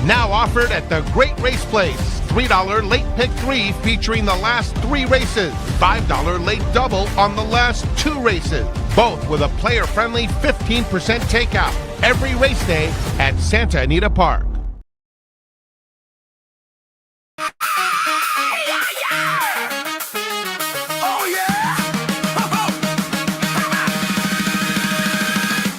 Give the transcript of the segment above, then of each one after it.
Now offered at the Great Race Place. $3 late pick 3 featuring the last 3 races. $5 late double on the last 2 races. Both with a player-friendly 15% takeout. Every race day at Santa Anita Park.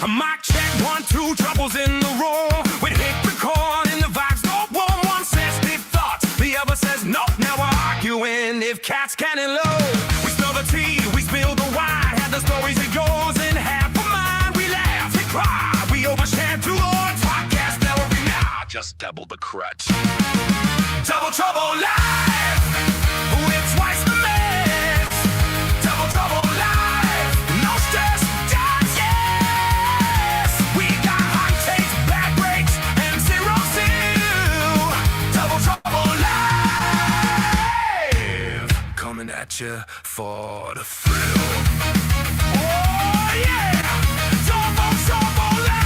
Mic check, 1, 2, troubles in the room. We hit record and the vibes go warm. One says deep thoughts, the other says no. Now we're arguing if cats can and low. We spill the tea, we spill the wine. Have the stories it goes in half a mind. We laugh, we cry, we overshare too long. Podcast every now, just double the crutch. Double trouble live with twice the mix. Double trouble live, no stress, just yes. We got hot takes, bad breaks, and 0-2. Double trouble live, coming at you for the thrill. Oh yeah, double trouble live.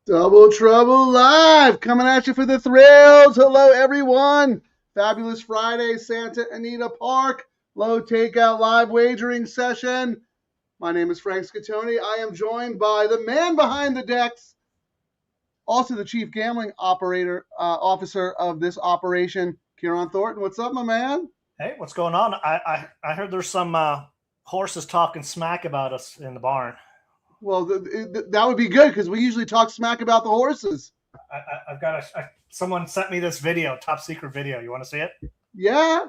Double Trouble Live, coming at you for the thrills. Hello, everyone. Fabulous Friday, Santa Anita Park, low takeout live wagering session. My name is Frank Scattoni. I am joined by the man behind the decks, also the chief gambling officer of this operation, Kieran Thornton. What's up, my man? Hey, what's going on? I heard there's some horses talking smack about us in the barn. Well, that would be good because we usually talk smack about the horses. I've got someone sent me this video, top secret video. You want to see it? Yeah.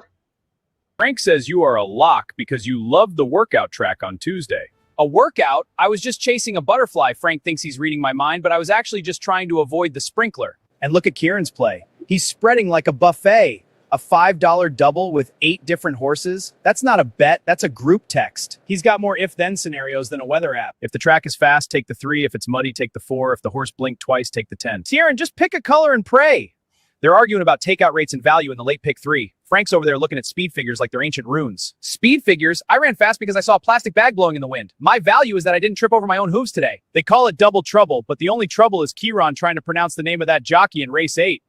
Frank says you are a lock because you loved the workout track on Tuesday. A workout? I was just chasing a butterfly. Frank thinks he's reading my mind, but I was actually just trying to avoid the sprinkler. And look at Kieran's play. He's spreading like a buffet. A $5 double with 8 different horses? That's not a bet, that's a group text. He's got more if-then scenarios than a weather app. If the track is fast, take the 3. If it's muddy, take the 4. If the horse blinked twice, take the 10. Kieran, just pick a color and pray. They're arguing about takeout rates and value in the late pick 3. Frank's over there looking at speed figures like they're ancient runes. Speed figures? I ran fast because I saw a plastic bag blowing in the wind. My value is that I didn't trip over my own hooves today. They call it double trouble, but the only trouble is Kieran trying to pronounce the name of that jockey in race 8.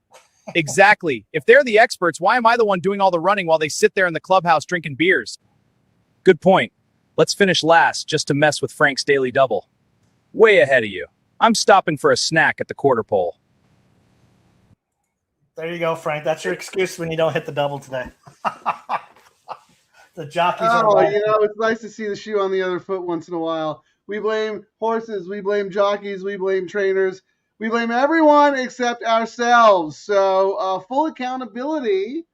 Exactly. If they're the experts, why am I the one doing all the running while they sit there in the clubhouse drinking beers? Good point. Let's finish last just to mess with Frank's daily double. Way ahead of you. I'm stopping for a snack at the quarter pole. There you go, Frank. That's your excuse when you don't hit the double today. The jockeys are right. It's nice to see the shoe on the other foot once in a while. We blame horses, we blame jockeys, we blame trainers. We blame everyone except ourselves. So full accountability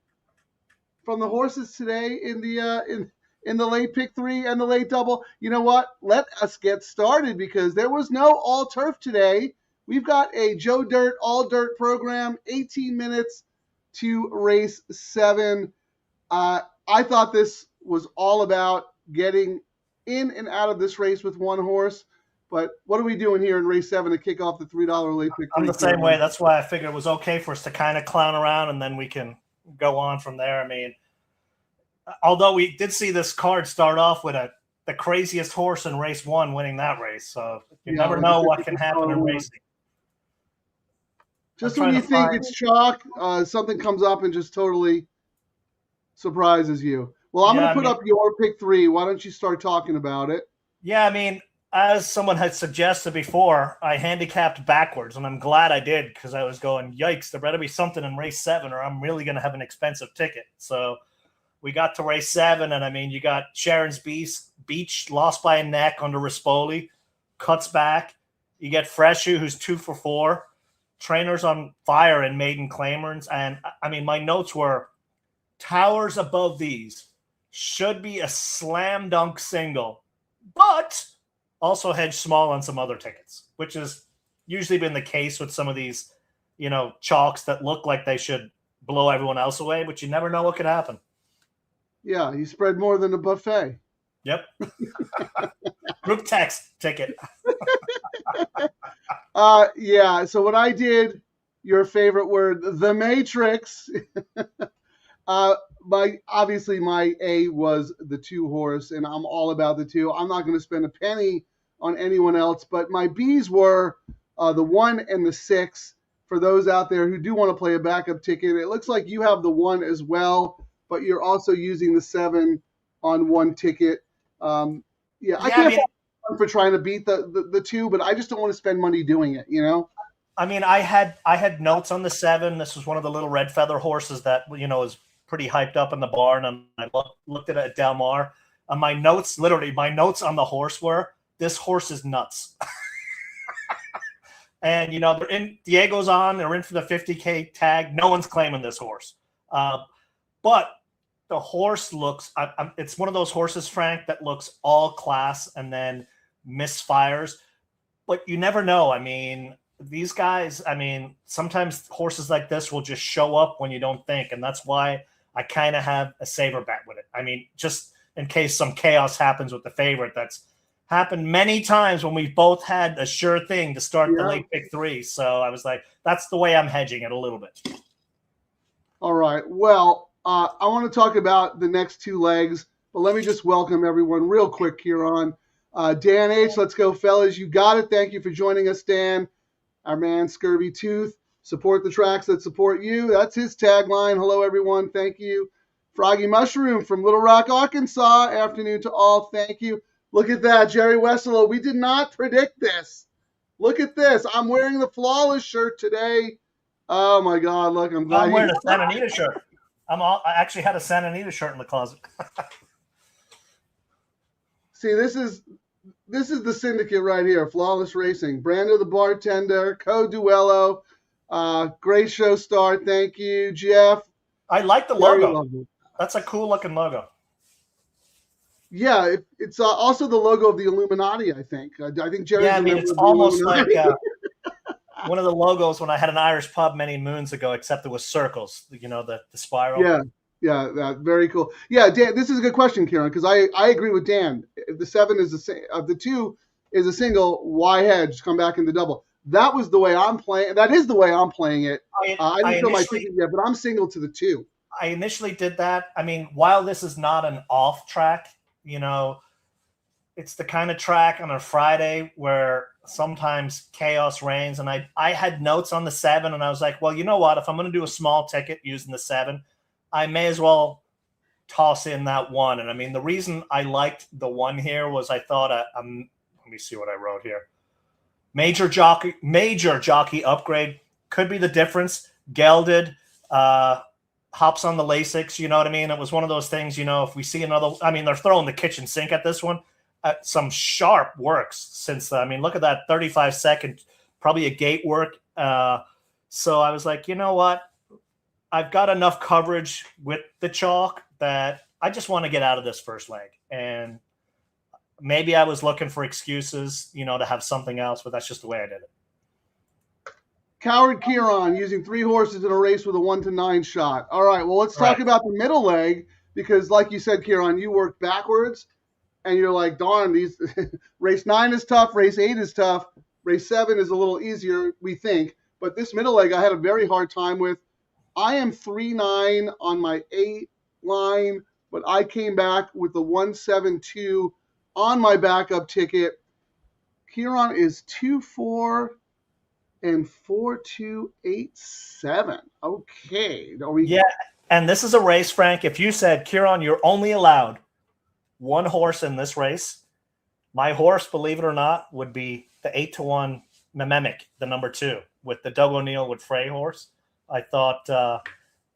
from the horses today in the late pick 3 and the late double. You know what? Let us get started because there was no all turf today. We've got a Joe Dirt all dirt program, 18 minutes to race 7. I thought this was all about getting in and out of this race with one horse. But what are we doing here in race 7 to kick off the $3 late pick? I'm the same way. That's why I figured it was okay for us to kind of clown around and then we can go on from there. I mean, although we did see this card start off with the craziest horse in race 1 winning that race. So you never know what can happen in racing. Just when you think it's chalk, something comes up and just totally surprises you. Well, I'm going to put up your pick 3. Why don't you start talking about it? Yeah, I mean, as someone had suggested before, I handicapped backwards, and I'm glad I did because I was going, yikes, there better be something in race 7 or I'm really going to have an expensive ticket. So we got to race 7, and I mean, you got Sharon's Beach lost by a neck under Rispoli, cuts back. You get Freshu, who's 2 for 4. Trainers on fire in maiden claimers. And I mean, my notes were towers above these should be a slam dunk single, but also hedge small on some other tickets, which has usually been the case with some of these, chalks that look like they should blow everyone else away, but you never know what could happen. Yeah, you spread more than a buffet. Yep. Group text ticket. Yeah, so what I did your favorite word, the Matrix. Obviously my A was the 2 horse, and I'm all about the 2. I'm not going to spend a penny on anyone else, but my B's were the 1 and the 6. For those out there who do want to play a backup ticket, it looks like you have the 1 as well, but you're also using the 7 on 1 ticket. I can't for trying to beat the 2, but I just don't want to spend money doing it, you know? I mean, I had notes on the 7. This was one of the little red feather horses that, you know, is pretty hyped up in the barn, and I looked at it at Del Mar. My notes on the horse were, this horse is nuts. And, you know, Diego's on, they're in for the 50K tag. No one's claiming this horse. But the horse looks, it's one of those horses, Frank, that looks all class and then misfires. But you never know. I mean, these guys, sometimes horses like this will just show up when you don't think. And that's why I kind of have a saver bet with it. I mean, just in case some chaos happens with the favorite. That's happened many times when we've both had a sure thing to start the late pick 3. So I was like, that's the way I'm hedging it a little bit. All right. Well, I want to talk about the next 2 legs, but let me just welcome everyone real quick here on. Dan H., let's go, fellas. You got it. Thank you for joining us, Dan. Our man, Scurvy Tooth. Support the tracks that support you. That's his tagline. Hello, everyone. Thank you. Froggy Mushroom from Little Rock, Arkansas. Afternoon to all. Thank you. Look at that, Jerry Wesselo. We did not predict this. Look at this. I'm wearing the Flawless shirt today. Oh, my God. Look, I'm glad I'm wearing a Santa Anita shirt. I actually had a Santa Anita shirt in the closet. See, this is the syndicate right here. Flawless Racing. Brando the bartender. Co-Duello. Great show star. Thank you, Jeff. I like the logo. That's a cool looking logo. Yeah, it's also the logo of the Illuminati, I think. I think Jerry's it's almost like one of the logos when I had an Irish pub many moons ago, except it was circles, you know, the spiral. Yeah, very cool. Yeah, Dan, this is a good question, Kieran, because I agree with Dan. If the 7 is the 2 is a single, why hedge? Come back in the double. That was the way I'm playing. That is the way I'm playing it. I didn't know my ticket yet, but I'm single to the 2. I initially did that. I mean, while this is not an off track, you know, it's the kind of track on a Friday where sometimes chaos reigns. And I had notes on the 7, and I was like, well, you know what? If I'm going to do a small ticket using the 7, I may as well toss in that 1. And I mean, the reason I liked the 1 here was I thought, let me see what I wrote here. Major jockey upgrade could be the difference. Gelded, hops on the Lasix, you know what I mean? It was one of those things, you know, if we see another, I mean, they're throwing the kitchen sink at this one. Some sharp works since, I mean, look at that 35-second, probably a gate work. So I was like, you know what? I've got enough coverage with the chalk that I just want to get out of this first leg. And maybe I was looking for excuses, you know, to have something else, but that's just the way I did it. Coward Kieran using 3 horses in a race with a 1 to 9 shot. All right, well, let's talk about the middle leg, because like you said, Kieran, you work backwards and you're like, darn, these race 9 is tough, race 8 is tough, race 7 is a little easier, we think. But this middle leg I had a very hard time with. I am 3-9 on my 8 line, but I came back with the 1-7-2 on my backup ticket. Kieran is 2-4 and 4-2-8-7. Okay. Yeah, and this is a race, Frank. If you said, Kieran, you're only allowed 1 horse in this race, my horse, believe it or not, would be the 8-1 Mememic, the number 2, with the Doug O'Neill with Frey horse. I thought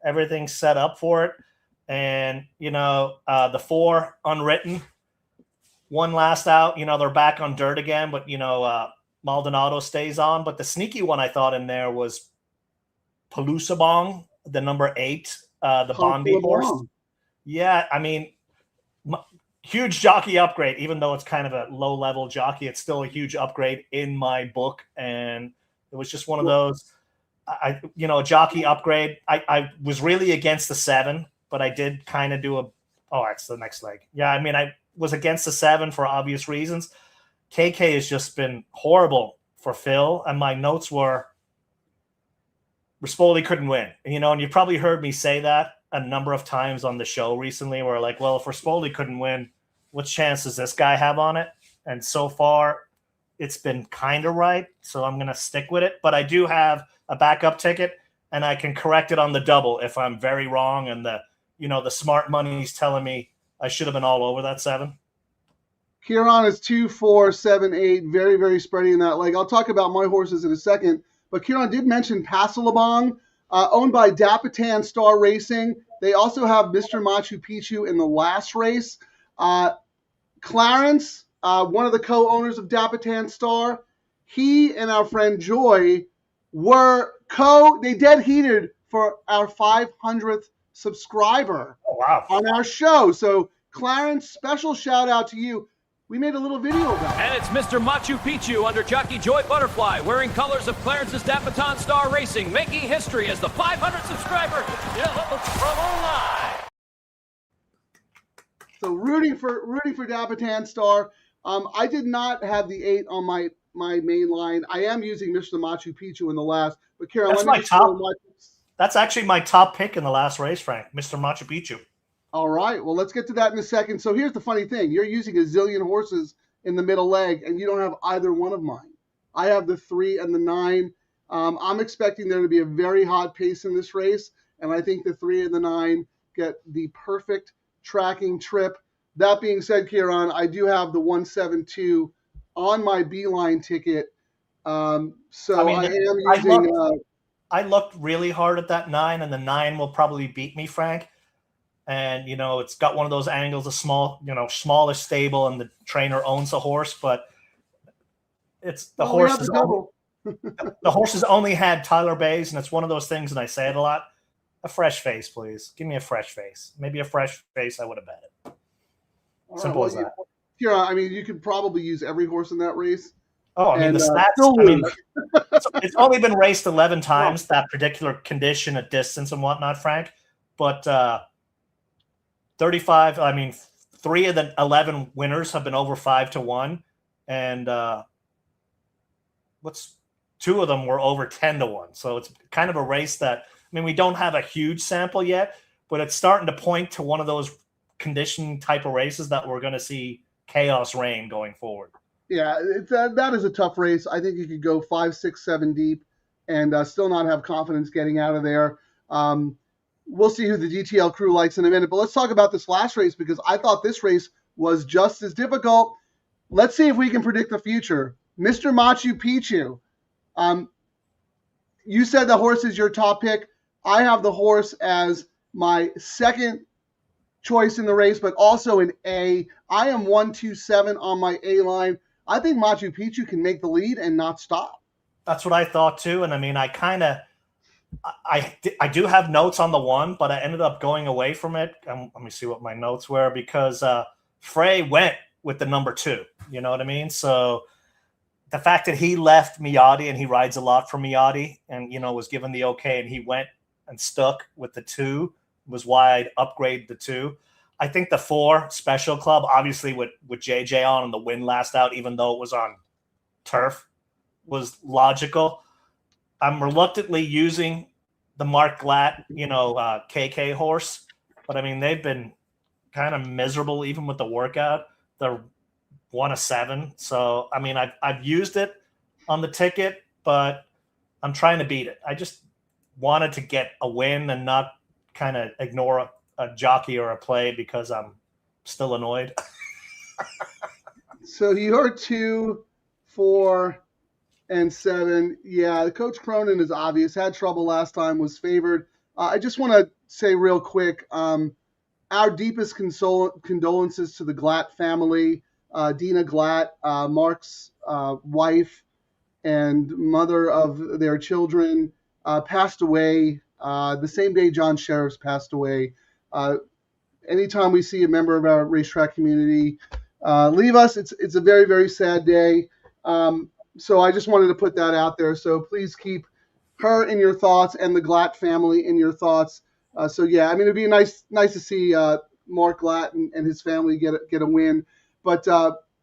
everything's set up for it. And, you know, the 4 unwritten, 1 last out, you know, they're back on dirt again, but, you know, Maldonado stays on. But the sneaky one I thought in there was Pelusabong, the number 8, the Bondi horse. Yeah, I mean, huge jockey upgrade, even though it's kind of a low-level jockey. It's still a huge upgrade in my book. And it was just one of those, a jockey upgrade. I was really against the 7, but I did kind of do that's the next leg. Yeah, I mean, I was against the 7 for obvious reasons. KK has just been horrible for Phil, and my notes were Rispoli couldn't win. And you've probably heard me say that a number of times on the show recently, where like, well, if Rispoli couldn't win, what chance does this guy have on it? And so far, it's been kind of right, so I'm going to stick with it. But I do have a backup ticket, and I can correct it on the double if I'm very wrong, and the smart money's telling me I should have been all over that 7. Kieran is 2, 4, 7, 8. Very, very spready in that leg. I'll talk about my horses in a second. But Kieran did mention Pasalabong, owned by Dapitan Star Racing. They also have Mr. Machu Picchu in the last race. Clarence, one of the co-owners of Dapitan Star, he and our friend Joy were they dead heated for our 500th subscriber on our show. So Clarence, special shout out to you. We made a little video about it. And it's Mr. Machu Picchu under jockey Joy Butterfly, wearing colors of Clarence's Dapitan Star Racing, making history as the 500th subscriber from online. So rooting for Dapitan Star. I did not have the 8 on my main line. I am using Mr. Machu Picchu in the last. But Karen, that's actually my top pick in the last race, Frank. Mr. Machu Picchu. All right. Well, let's get to that in a second. So here's the funny thing: you're using a zillion horses in the middle leg, and you don't have either one of mine. I have the 3 and the 9. I'm expecting there to be a very hot pace in this race, and I think the 3 and the 9 get the perfect tracking trip. That being said, Kieran, I do have the 172 on my Beeline ticket. I looked really hard at that 9, and the 9 will probably beat me, Frank. And, it's got one of those angles, smallest stable, and the trainer owns the horse, but it's the horse. The horse has only had Tyler Bays, and it's one of those things, and I say it a lot. A fresh face, please. Give me a fresh face. Maybe a fresh face, I would have bet it. Simple as that. Yeah, I mean, you could probably use every horse in that race. Oh, I mean, the stats. It's only been raced 11 times, that particular condition, at distance and whatnot, Frank. But 35. I mean, 3 of the 11 winners have been over 5-1, and 2 of them were over 10-1. So it's kind of a race that, I mean, we don't have a huge sample yet, but it's starting to point to one of those condition type of races that we're going to see chaos reign going forward. Yeah, that is a tough race. I think you could go 5, 6, 7 deep and still not have confidence getting out of there. We'll see who the DTL crew likes in a minute, but let's talk about this last race, because I thought this race was just as difficult. Let's see if we can predict the future. Mr. Machu Picchu, you said the horse is your top pick. I have the horse as my second choice in the race, but also an A. I am 127 on my A line. I think Machu Picchu can make the lead and not stop. That's what I thought too. And I mean, I do have notes on the 1, but I ended up going away from it. Let me see what my notes were, because Frey went with the number 2. You know what I mean? So the fact that he left Miyadi, and he rides a lot for Miyadi, and, was given the okay, and he went and stuck with the 2, was why I'd upgrade the 2. I think the 4, Special Club, obviously with JJ on and the win last out, even though it was on turf, was logical. I'm reluctantly using the Mark Glatt, KK horse, but I mean, they've been kind of miserable even with the workout. They're 1-7. So, I mean, I've used it on the ticket, but I'm trying to beat it. I just wanted to get a win and not kind of ignore a jockey or a play because I'm still annoyed. So you're 2, 4, and 7. Yeah, Coach Cronin is obvious. Had trouble last time, was favored. I just want to say real quick, our deepest condolences to the Glatt family. Dina Glatt, Mark's wife and mother of their children, passed away the same day John Sheriff's passed away. Anytime we see a member of our racetrack community leave us, it's a very, very sad day. So I just wanted to put that out there. So please keep her in your thoughts and the Glatt family in your thoughts. So yeah, I mean, it'd be nice to see Mark Glatt and his family get a win. But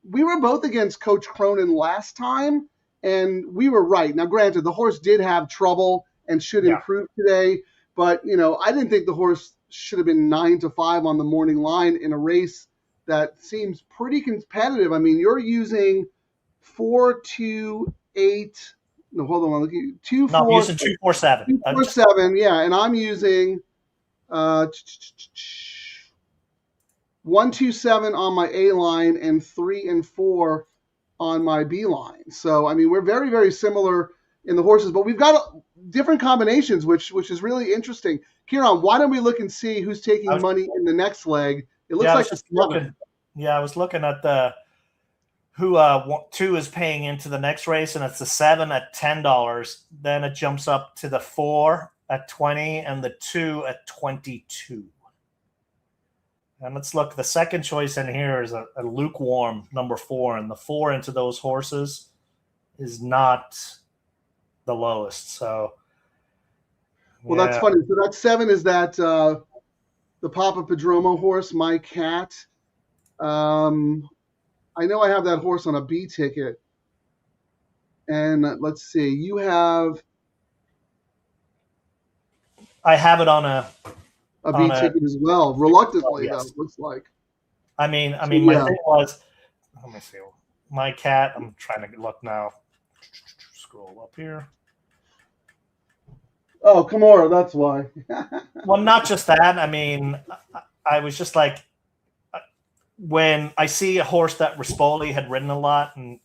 we were both against Coach Cronin last time, and we were right. Now, granted, the horse did have trouble and should Yeah. improve today. But, I didn't think the horse should have been 9-5 on the morning line in a race that seems pretty competitive. I mean, you're using 4, 2, 8. No, hold on. Look at you. 2, No, 4, I'm using 247. 2, 4, 7. Yeah, and I'm using 1, 2, 7 on my A line and 3 and 4 on my B line. So, I mean, we're very, very similar in the horses, but we've got different combinations, which is really interesting. Kieran, why don't we look and see who's taking money in the next leg? It looks like I was looking at the who 2 is paying into the next race, and it's the 7 at $10. Then it jumps up to the 4 at 20 and the 2 at 22. And let's look. The second choice in here is a lukewarm number 4, and the 4 into those horses is not the lowest. So, well, that's funny. So that 7 is that the Papa Padromo horse, My Cat. I know I have that horse on a B ticket. And let's see, you have. I have it on a B ticket as well, reluctantly, yes. though, it looks like. I mean, my thing was, let me see, My Cat. I'm trying to look now. Scroll up here. Oh, Kimura, that's why. Well, not just that. I mean, I was just like, when I see a horse that Rispoli had ridden a lot and,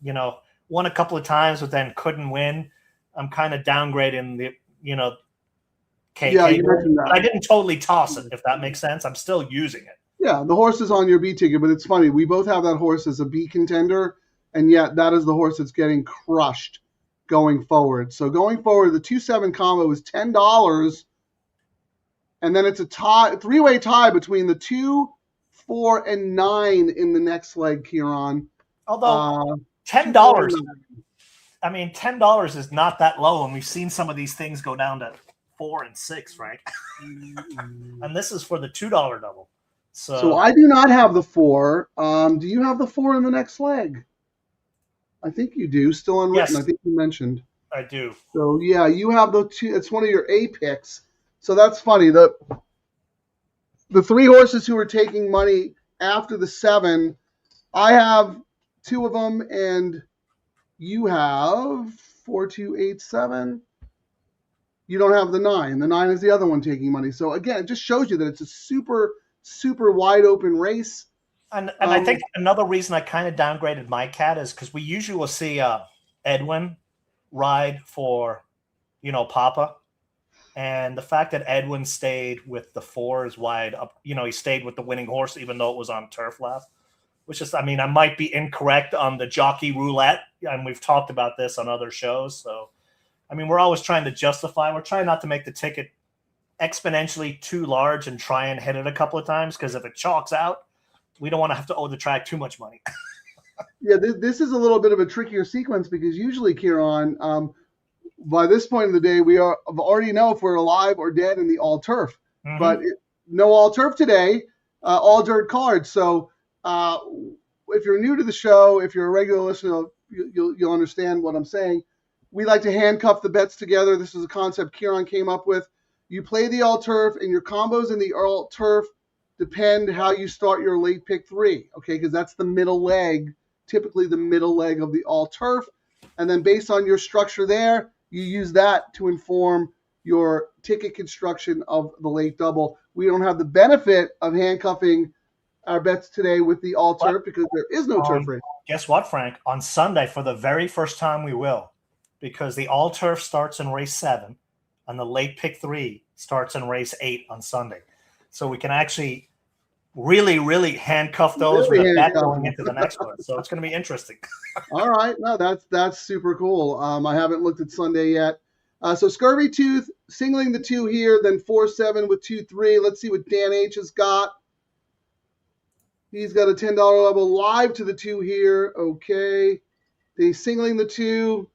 won a couple of times, but then couldn't win, I'm kind of downgrading the, KK. Yeah, you mentioned that. I didn't totally toss it, if that makes sense. I'm still using it. Yeah, the horse is on your B ticket, but it's funny. We both have that horse as a B contender, and yet that is the horse that's getting crushed going forward. So going forward, the 2-7 combo is $10, and then it's a tie, 3-way tie between the 2, 4, and 9 in the next leg, Kieran. Although $10, I mean, $10 is not that low, and we've seen some of these things go down to 4 and 6, right? And this is for the $2 double. So I do not have the 4. Do you have the 4 in the next leg? I think you do. Still unwritten. Yes. I think you mentioned. I do. So yeah, you have the 2. It's one of your A picks. So that's funny. The 3 horses who are taking money after the 7, I have 2 of them, and you have 4, 2, 8, 7. You don't have the 9. The 9 is the other one taking money. So again, it just shows you that it's a super, super wide open race. And I think another reason I kind of downgraded My Cat is because we usually will see Edwin ride for, Papa. And the fact that Edwin stayed with the 4 is wide up. He stayed with the winning horse, even though it was on turf last. Which is, I mean, I might be incorrect on the jockey roulette. And we've talked about this on other shows. So, I mean, we're always trying to justify. We're trying not to make the ticket exponentially too large and try and hit it a couple of times. Because if it chalks out, we don't want to have to owe the track too much money. Yeah, this is a little bit of a trickier sequence because usually, Kieran, by this point in the day, we already know if we're alive or dead in the all turf. Mm-hmm. But no all turf today, all dirt cards. So if you're new to the show, if you're a regular listener, you'll understand what I'm saying. We like to handcuff the bets together. This is a concept Kieran came up with. You play the all turf, and your combos in the all turf depend how you start your late pick 3, okay? Because that's the middle leg, typically the middle leg of the all turf. And then based on your structure there, you use that to inform your ticket construction of the late double. We don't have the benefit of handcuffing our bets today with the all turf because there is no turf race. Guess what, Frank? On Sunday, for the very first time, we will, because the all turf starts in race 7 and the late pick 3 starts in race 8 on Sunday. So we can actually really, really handcuff those with a bet going into the next one. So it's going to be interesting. All right. No, that's super cool. I haven't looked at Sunday yet. So Scurvy Tooth, singling the 2 here, then 4-7 with 2-3. Let's see what Dan H has got. He's got a $10 level live to the 2 here. Okay. He's singling the 2.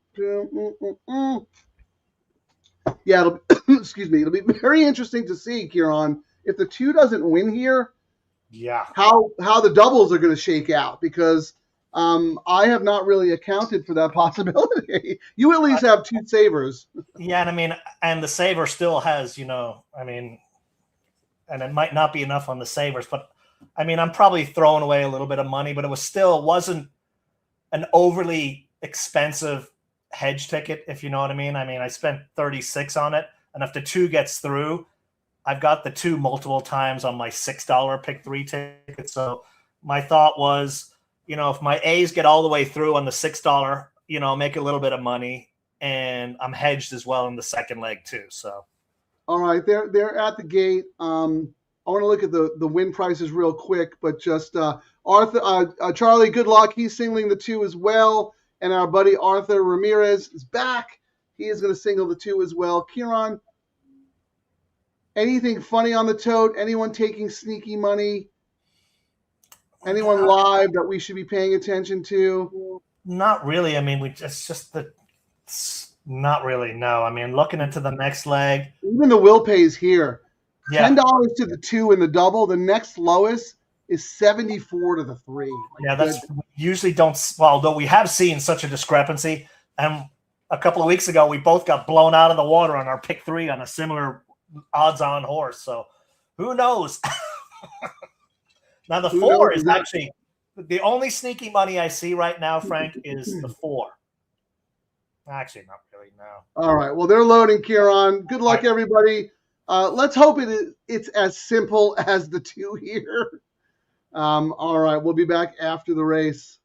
Yeah, it'll excuse me. It'll be very interesting to see, Kieran, if the 2 doesn't win here. Yeah. How the doubles are going to shake out, because I have not really accounted for that possibility. You at least have 2 savers. Yeah, and I mean, and the saver still has, I mean, and it might not be enough on the savers, but I mean, I'm probably throwing away a little bit of money, but it wasn't an overly expensive hedge ticket, if you know what I mean. I mean, I spent 36 on it, and if the 2 gets through, I've got the 2 multiple times on my $6 pick 3 ticket. So my thought was, if my A's get all the way through on the $6, make a little bit of money, and I'm hedged as well in the second leg too. So, all right, they're at the gate. I want to look at the win prices real quick, but just Charlie, good luck. He's singling the 2 as well, and our buddy Arthur Ramirez is back. He is going to single the 2 as well. Kieran, anything funny on the tote? Anyone taking sneaky money? Anyone live that we should be paying attention to? Not really. I mean, not really. No. I mean, looking into the next leg, even the will pays here. Yeah. $10 to the 2 in the double. The next lowest is 74 to the 3. Yeah, that's usually don't. Well, though we have seen such a discrepancy, and a couple of weeks ago we both got blown out of the water on our pick 3 on a similar odds-on horse. So who knows? Now the 4 is actually the only sneaky money I see right now, Frank, is the 4. Actually, not really, no. All right. Well, they're loading, Kieran. Good luck, everybody. Let's hope it's as simple as the 2 here. All right. We'll be back after the race.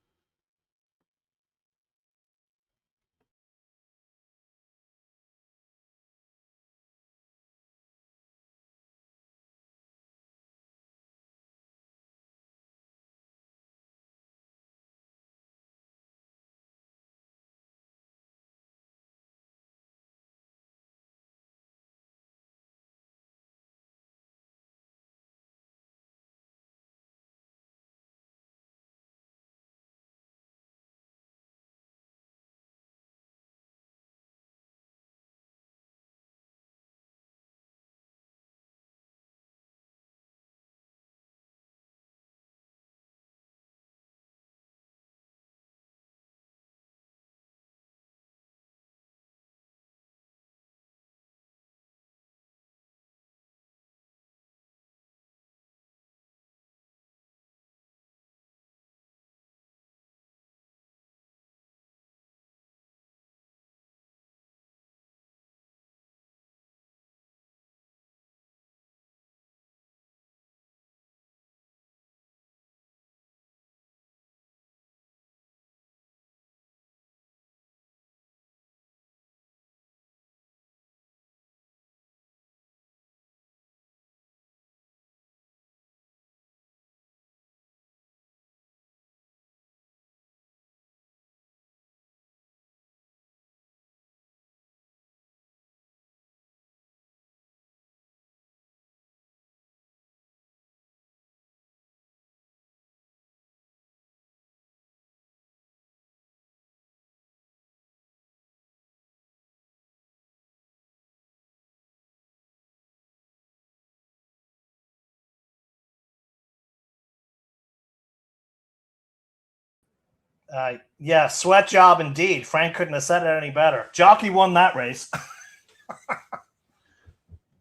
Yeah, sweat job indeed. Frank couldn't have said it any better. Jockey won that race.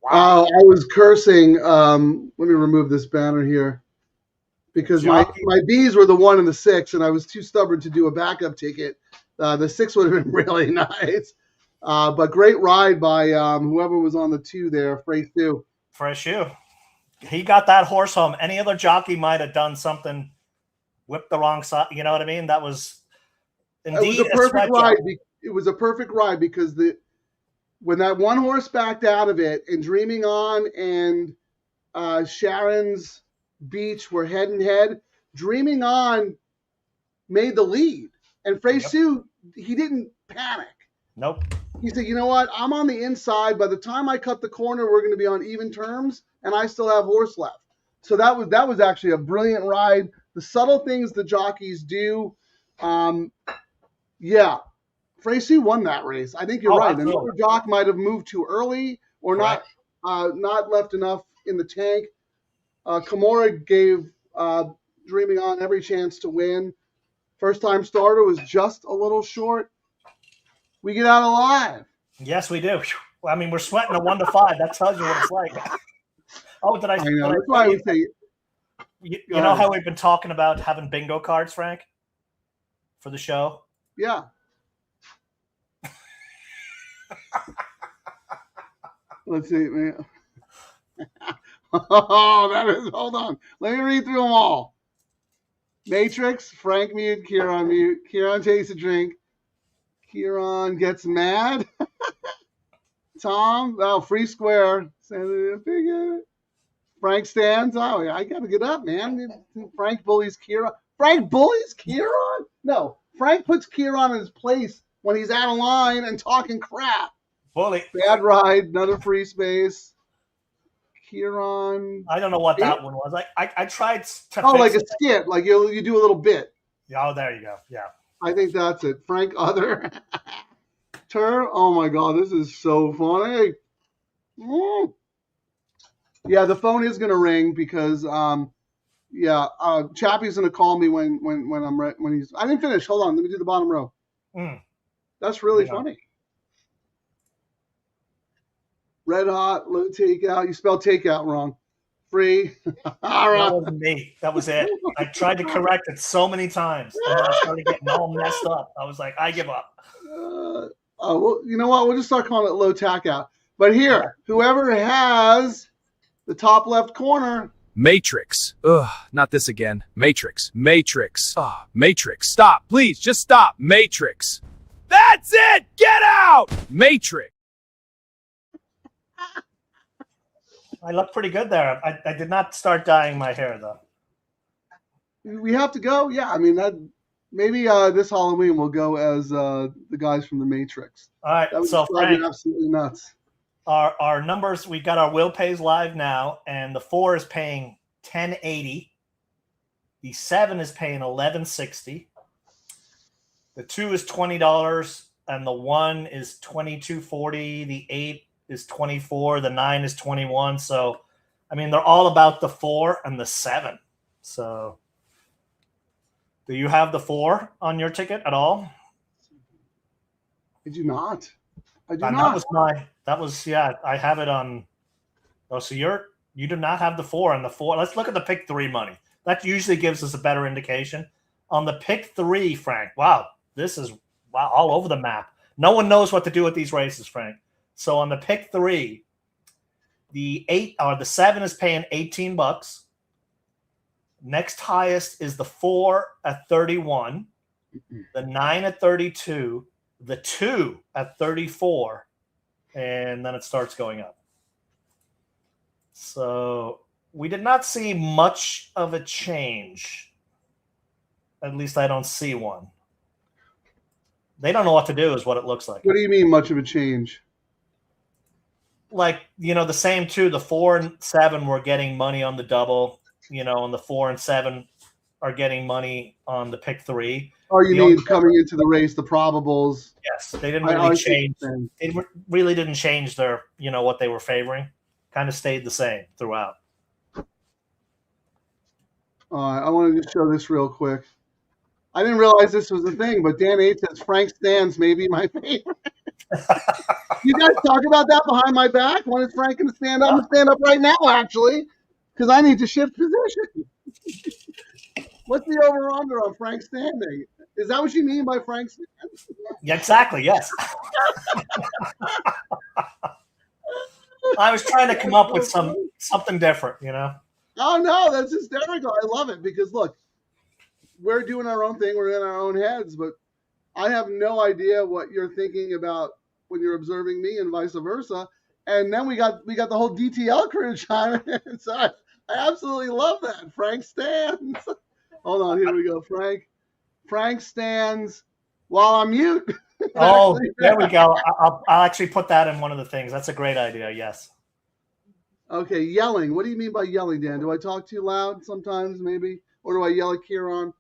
Wow. I was cursing. Let me remove this banner here because my B's were the 1 and the 6, and I was too stubborn to do a backup ticket. The 6 would have been really nice. But great ride by whoever was on the 2 there, Freight 2. Fresh shoe. He got that horse home. Any other jockey might have done something, whipped the wrong side. You know what I mean? That was indeed a perfect ride. It was a perfect ride because when that one horse backed out of it and Dreaming On and Sharon's Beach were head and head, Dreaming On made the lead. And Freysu, he didn't panic. Nope. He said, you know what? I'm on the inside. By the time I cut the corner, we're going to be on even terms, and I still have horse left. So that was actually a brilliant ride. The subtle things the jockeys do. Yeah. Freysu won that race. I think you're right. Another jock might have moved too early or not left enough in the tank. Kimura gave Dreaming On every chance to win. First time starter was just a little short. We get out alive. Yes, we do. I mean, we're sweating a 1 to 5. That tells you what it's like. Oh, did I? I know. Did That's why I would say. You know how we've been talking about having bingo cards, Frank, for the show? Yeah. Let's see, man. Oh, that is. Hold on. Let me read through them all. Matrix, Frank mute, Kieran mute. Kieran takes a drink. Kieran gets mad. Tom, free square. Frank stands. Oh, I got to get up, man. Frank bullies Kieran. Frank bullies Kieran? No. Frank puts Kieran in his place when he's out of line and talking crap. Bully. Bad ride. Another free space. Kieran. I don't know what that one was. I tried to. Oh, like a skit. Like you do a little bit. Oh, there you go. Yeah. I think that's it. Frank other. Oh my God, this is so funny. Yeah, the phone is gonna ring because Chappie's gonna call me when I'm when he's. I didn't finish. Hold on, let me do the bottom row. That's really funny. Red hot, low takeout. You spelled takeout wrong. Free. All right. That wasn't me. That was it. I tried to correct it so many times, and then I started getting all messed up. I was like, I give up. Well, you know what? We'll just start calling it low takeout. But here, whoever has the top left corner. Matrix. Ugh, not this again. Matrix. Matrix. Matrix. Stop. Please, just stop. Matrix. That's it! Get out! Matrix. I look pretty good there. I did not start dyeing my hair, though. We have to go? Yeah, I mean, maybe this Halloween we'll go as the guys from the Matrix. All right, that would so Frank, absolutely nuts. Our numbers, we've got our Will Pays live now, and the 4 is paying $10.80. The 7 is paying $11.60. The 2 is $20, and the 1 is $22.40. The 8 is 24. The 9 is 21. So, I mean, they're all about the 4 and the 7. So, do you have the 4 on your ticket at all? I do not. I do not. That was I have it on. Oh, so you do not have the 4 on the 4. Let's look at the pick 3 money. That usually gives us a better indication. On the pick 3, Frank, wow, this is all over the map. No one knows what to do with these races, Frank. So on the pick 3, the 7 is paying $18. Next highest is the 4 at 31, the 9 at 32, the 2 at 34, and then it starts going up. So we did not see much of a change. At least I don't see one. They don't know what to do is what it looks like. What do you mean much of a change? Like, the same 2, the 4 and 7 were getting money on the double, and the 4 and 7 are getting money on the pick 3. Oh, you mean coming into the race, the probables? Yes, they didn't really change. It really didn't change their, what they were favoring. Kind of stayed the same throughout. All right, I wanted to show this real quick. I didn't realize this was a thing, but Dan H says Frank Stands may be my favorite. You guys talk about that behind my back? When is Frank going to stand up? I'm going to stand up right now, actually, because I need to shift position. What's the over-under on Frank standing? Is that what you mean by Frank stands? Yeah, exactly, yes. I was trying to come up with something different, Oh, no, that's hysterical. I love it because, look, we're doing our own thing. We're in our own heads, but I have no idea what you're thinking about when you're observing me and vice versa. And then we got the whole DTL crew chiming in. So I absolutely love that. Frank stands. Hold on, here we go. Frank stands while I'm mute. Oh, there we go. I'll actually put that in one of the things. That's a great idea. Yes. Okay, yelling. What do you mean by yelling, Dan? Do I talk too loud sometimes, maybe? Or do I yell at Kieran?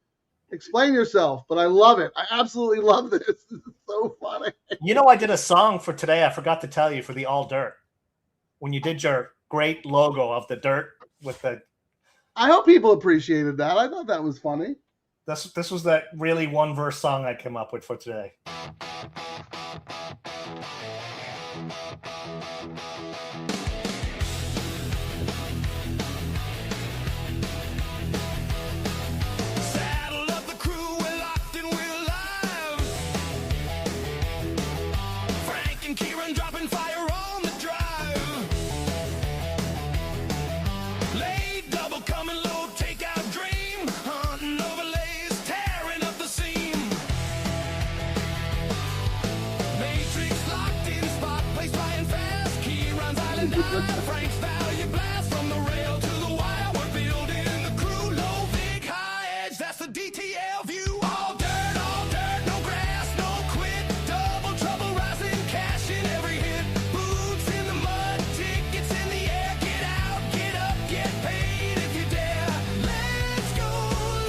Explain yourself, but I love it. I absolutely love this. This is so funny. I did a song for today. I forgot to tell you for the All Dirt. When you did your great logo of the dirt with the. I hope people appreciated that. I thought that was funny. This was that really one verse song I came up with for today. Saddle up the crew, we're locked and we're live. Frank and Kieran dropping fire on the drive. Late double coming low, takeout dream. Hunting overlays, tearing up the seam. Matrix locked in, spot place flying fast. Kieran's island dive, Frank's value blast. From the rail to the wire, we're building the crew. Low, big, high edge, that's the DTL view. All dirt, no grass, no quit. Double trouble, rising cash in every hit. Boots in the mud, tickets in the air. Get out, get up, get paid if you dare. Let's go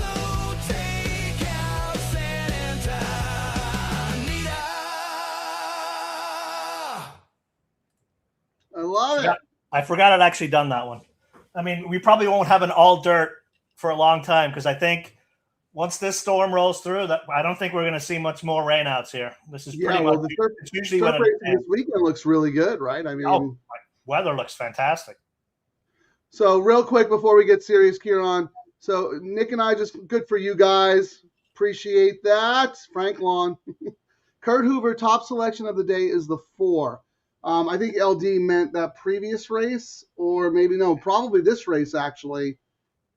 low, take out Santa Anita. I love it. I forgot I'd actually done that one. I mean, we probably won't have an all dirt for a long time because I think once this storm rolls through, that I don't think we're going to see much more rainouts here. This is pretty much it's usually when surf racing this weekend looks really good, right? I mean, weather looks fantastic. So real quick before we get serious, Kieran. So Nick and I just good for you guys. Appreciate that. Frank Lawn. Kurt Hoover, top selection of the day is the 4. I think LD meant that previous race, or maybe no, probably this race actually.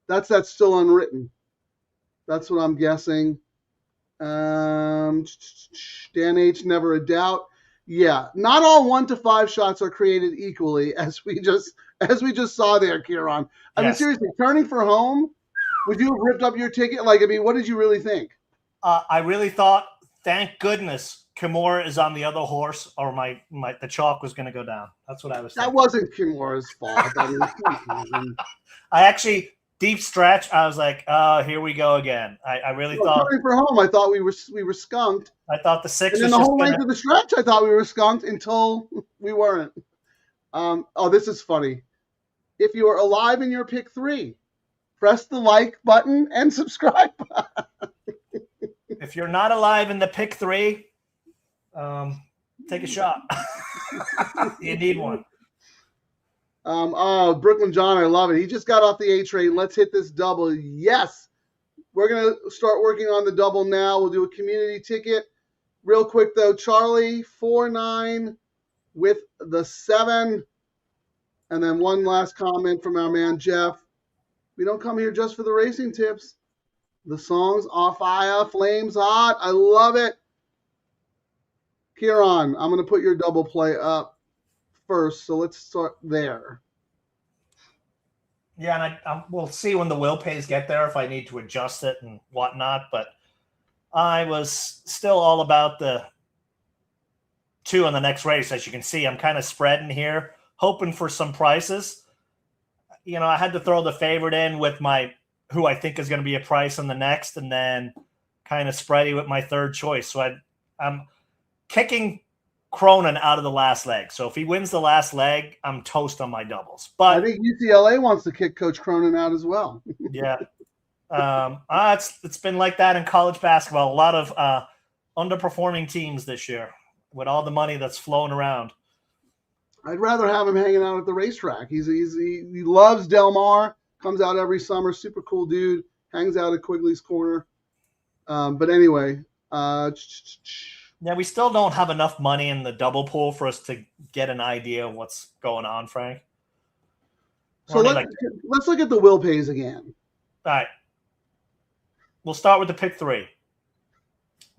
That's still unwritten. That's what I'm guessing. Dan H, never a doubt. Yeah, not all 1 to 5 shots are created equally, as we just saw there, Kieran. I mean, seriously, turning for home, would you have ripped up your ticket? Like, I mean, what did you really think? I really thought, thank goodness, Kimura is on the other horse, or the chalk was going to go down. That's what I was thinking. That wasn't Kimura's fault. I mean, I actually deep stretch. I was like, oh, here we go again. I really thought turning for home. I thought we were skunked. I thought the 6 And was then the just whole gonna... length of the stretch, I thought we were skunked until we weren't. Oh, this is funny. If you are alive in your pick 3, press the like button and subscribe button. If you're not alive in the pick 3, take a shot. You need one. Oh, Brooklyn John, I love it. He just got off the A train. Let's hit this double. Yes. We're going to start working on the double now. We'll do a community ticket. Real quick, though, Charlie, 4-9 with the 7. And then one last comment from our man, Jeff. We don't come here just for the racing tips. The song's off fire, flames hot. I love it. Kieran, I'm going to put your double play up first, so let's start there. Yeah, and we'll see when the will pays get there if I need to adjust it and whatnot. But I was still all about the 2 in the next race. As you can see, I'm kind of spreading here, hoping for some prices. You know, I had to throw the favorite in with who I think is going to be a price on the next, and then kind of spready with my third choice. So I'm kicking Cronin out of the last leg. So if he wins the last leg, I'm toast on my doubles. But I think UCLA wants to kick Coach Cronin out as well. Yeah. It's been like that in college basketball. A lot of underperforming teams this year with all the money that's flowing around. I'd rather have him hanging out at the racetrack. He loves Del Mar, comes out every summer, super cool dude, hangs out at Quigley's Corner. But anyway, yeah, we still don't have enough money in the double pool for us to get an idea of what's going on, Frank. So let's look at the will pays again. All right. We'll start with the pick 3.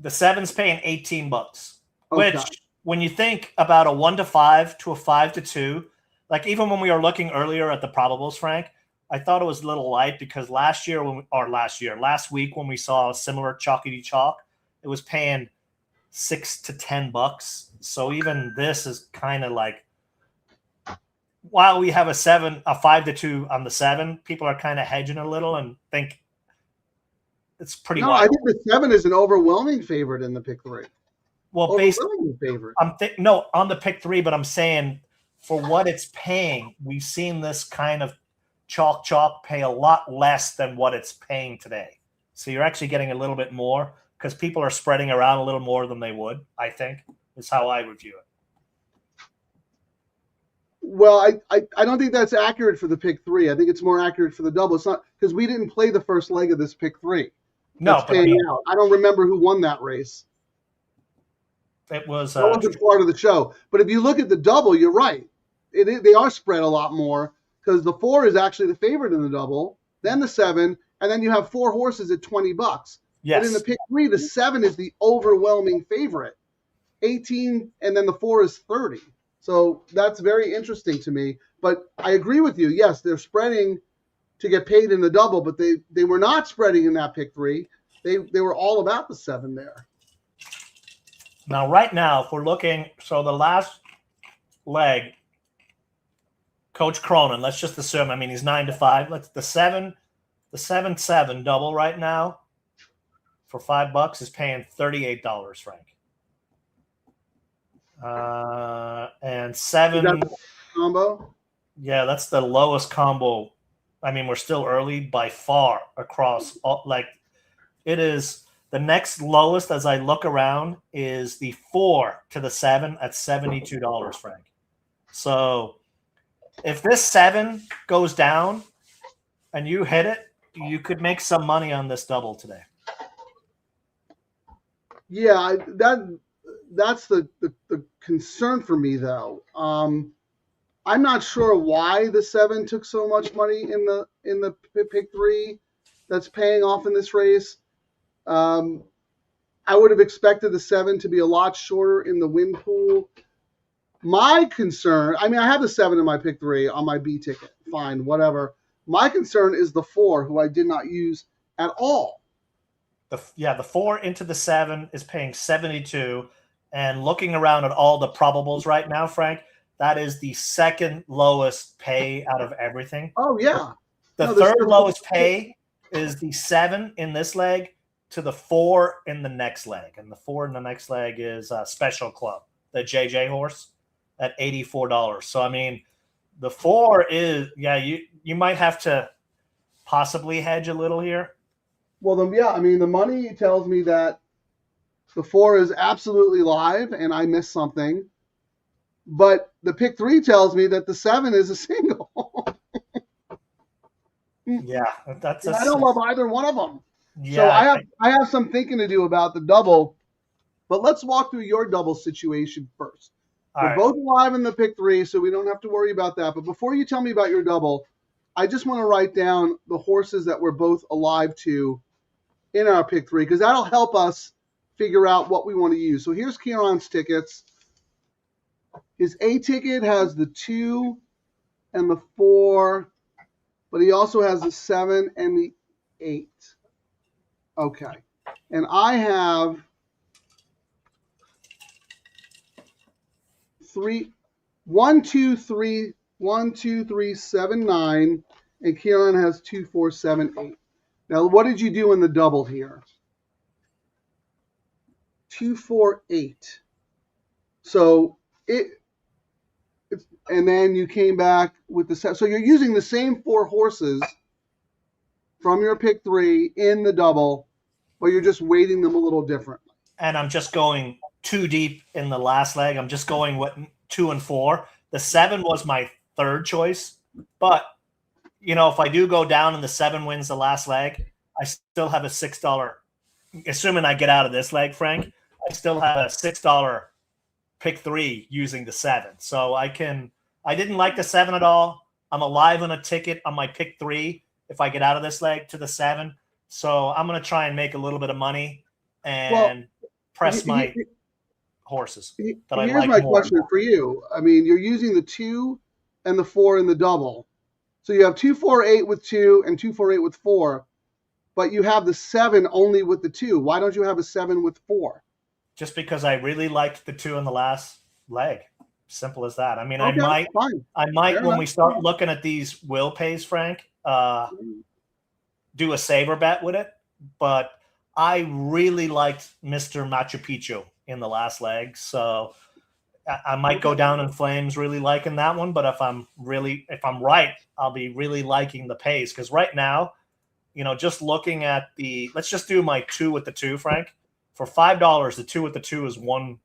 The 7's paying $18, which when you think about a 1 to 5 to a 5 to 2, like even when we were looking earlier at the probables, Frank, I thought it was a little light because last week when we saw a similar chalky chalk, it was paying $6 to $10. So even this is kind of like, while we have a 5 to 2 on the 7, people are kind of hedging a little and think it's pretty No, wild. I think the 7 is an overwhelming favorite in the pick 3. Well, based favorite. on the pick 3, but I'm saying for what it's paying, we've seen this kind of chalk pay a lot less than what it's paying today. So you're actually getting a little bit more because people are spreading around a little more than they would, I think, is how I would view it. Well, I don't think that's accurate for the pick 3. I think it's more accurate for the double. It's not because we didn't play the first leg of this pick 3. No, That's paying out. I don't remember who won that race. It was that wasn't part of the show. But if you look at the double, you're right. They are spread a lot more because the 4 is actually the favorite in the double, then the 7, and then you have 4 horses at $20. Yes. But in the pick 3, the 7 is the overwhelming favorite, 18, and then the 4 is 30. So that's very interesting to me. But I agree with you. Yes, they're spreading to get paid in the double, but they were not spreading in that pick 3. They were all about the 7 there. Now, right now, if we're looking, so the last leg, Coach Cronin, let's just assume, I mean, he's 9-5. Let's the 7-7 double right now for $5 is paying $38, Frank. And 7 Is that the combo? Yeah, that's the lowest combo. I mean, we're still early by far across all, like it is the next lowest as I look around is the 4 to the 7 at $72, Frank. So if this 7 goes down and you hit it, you could make some money on this double today. Yeah, that's the concern for me though. I'm not sure why the 7 took so much money in the pick 3 that's paying off in this race. I would have expected the 7 to be a lot shorter in the win pool. My concern, I mean, I have the 7 in my pick 3 on my B ticket. Fine, whatever. My concern is the 4, who I did not use at all. The 4 into the 7 is paying 72. And looking around at all the probables right now, Frank, that is the second lowest pay out of everything. Oh, yeah. The third lowest pay is the 7 in this leg to the 4 in the next leg. And the 4 in the next leg is Special Club, the JJ horse, at $84. So, I mean, the 4 is, you might have to possibly hedge a little here. Well, I mean, the money tells me that the 4 is absolutely live and I missed something. But the pick 3 tells me that the 7 is a single. Yeah, that's. I don't love either one of them. Yeah, so I have some thinking to do about the double. But let's walk through your double situation first. We're both alive in the pick 3, so we don't have to worry about that. But before you tell me about your double, I just want to write down the horses that we're both alive to in our pick 3, because that'll help us figure out what we want to use. So here's Kieran's tickets. His A ticket has the 2 and the 4, but he also has the 7 and the 8. Okay. And I have 1, 2, 3, 7, 9, and Kieran has 2, 4, 7, 8. Now, what did you do in the double here? 2, 4, 8. So and then you came back with the 7. So you're using the same 4 horses from your pick 3 in the double, but you're just weighting them a little differently. And I'm just going too deep in the last leg. I'm just going with 2 and 4. The 7 was my third choice, but if I do go down and the 7 wins the last leg, I still have a $6. Assuming I get out of this leg, Frank, I still have a $6 pick 3 using the 7. So I didn't like the 7 at all. I'm alive on a ticket on my pick 3 if I get out of this leg to the 7. So I'm going to try and make a little bit of money and press my horses that I like more. Here's my question for you. I mean, you're using the 2 and the 4 in the double. So you have 2, 4, 8 with 2 and 2, 4, 8 with 4, but you have the 7 only with the 2. Why don't you have a 7 with 4? Just because I really liked the 2 in the last leg. Simple as that. I mean, Okay, I might Fair when enough. we start looking at these will pays, Frank, do a saver bet with it. But I really liked Mr. Machu Picchu in the last leg. So I might go down in flames really liking that one. But if I'm right, I'll be really liking the pays. Because right now, just looking at let's just do my 2 with the 2, Frank. For $5, the 2 with the 2 is $149.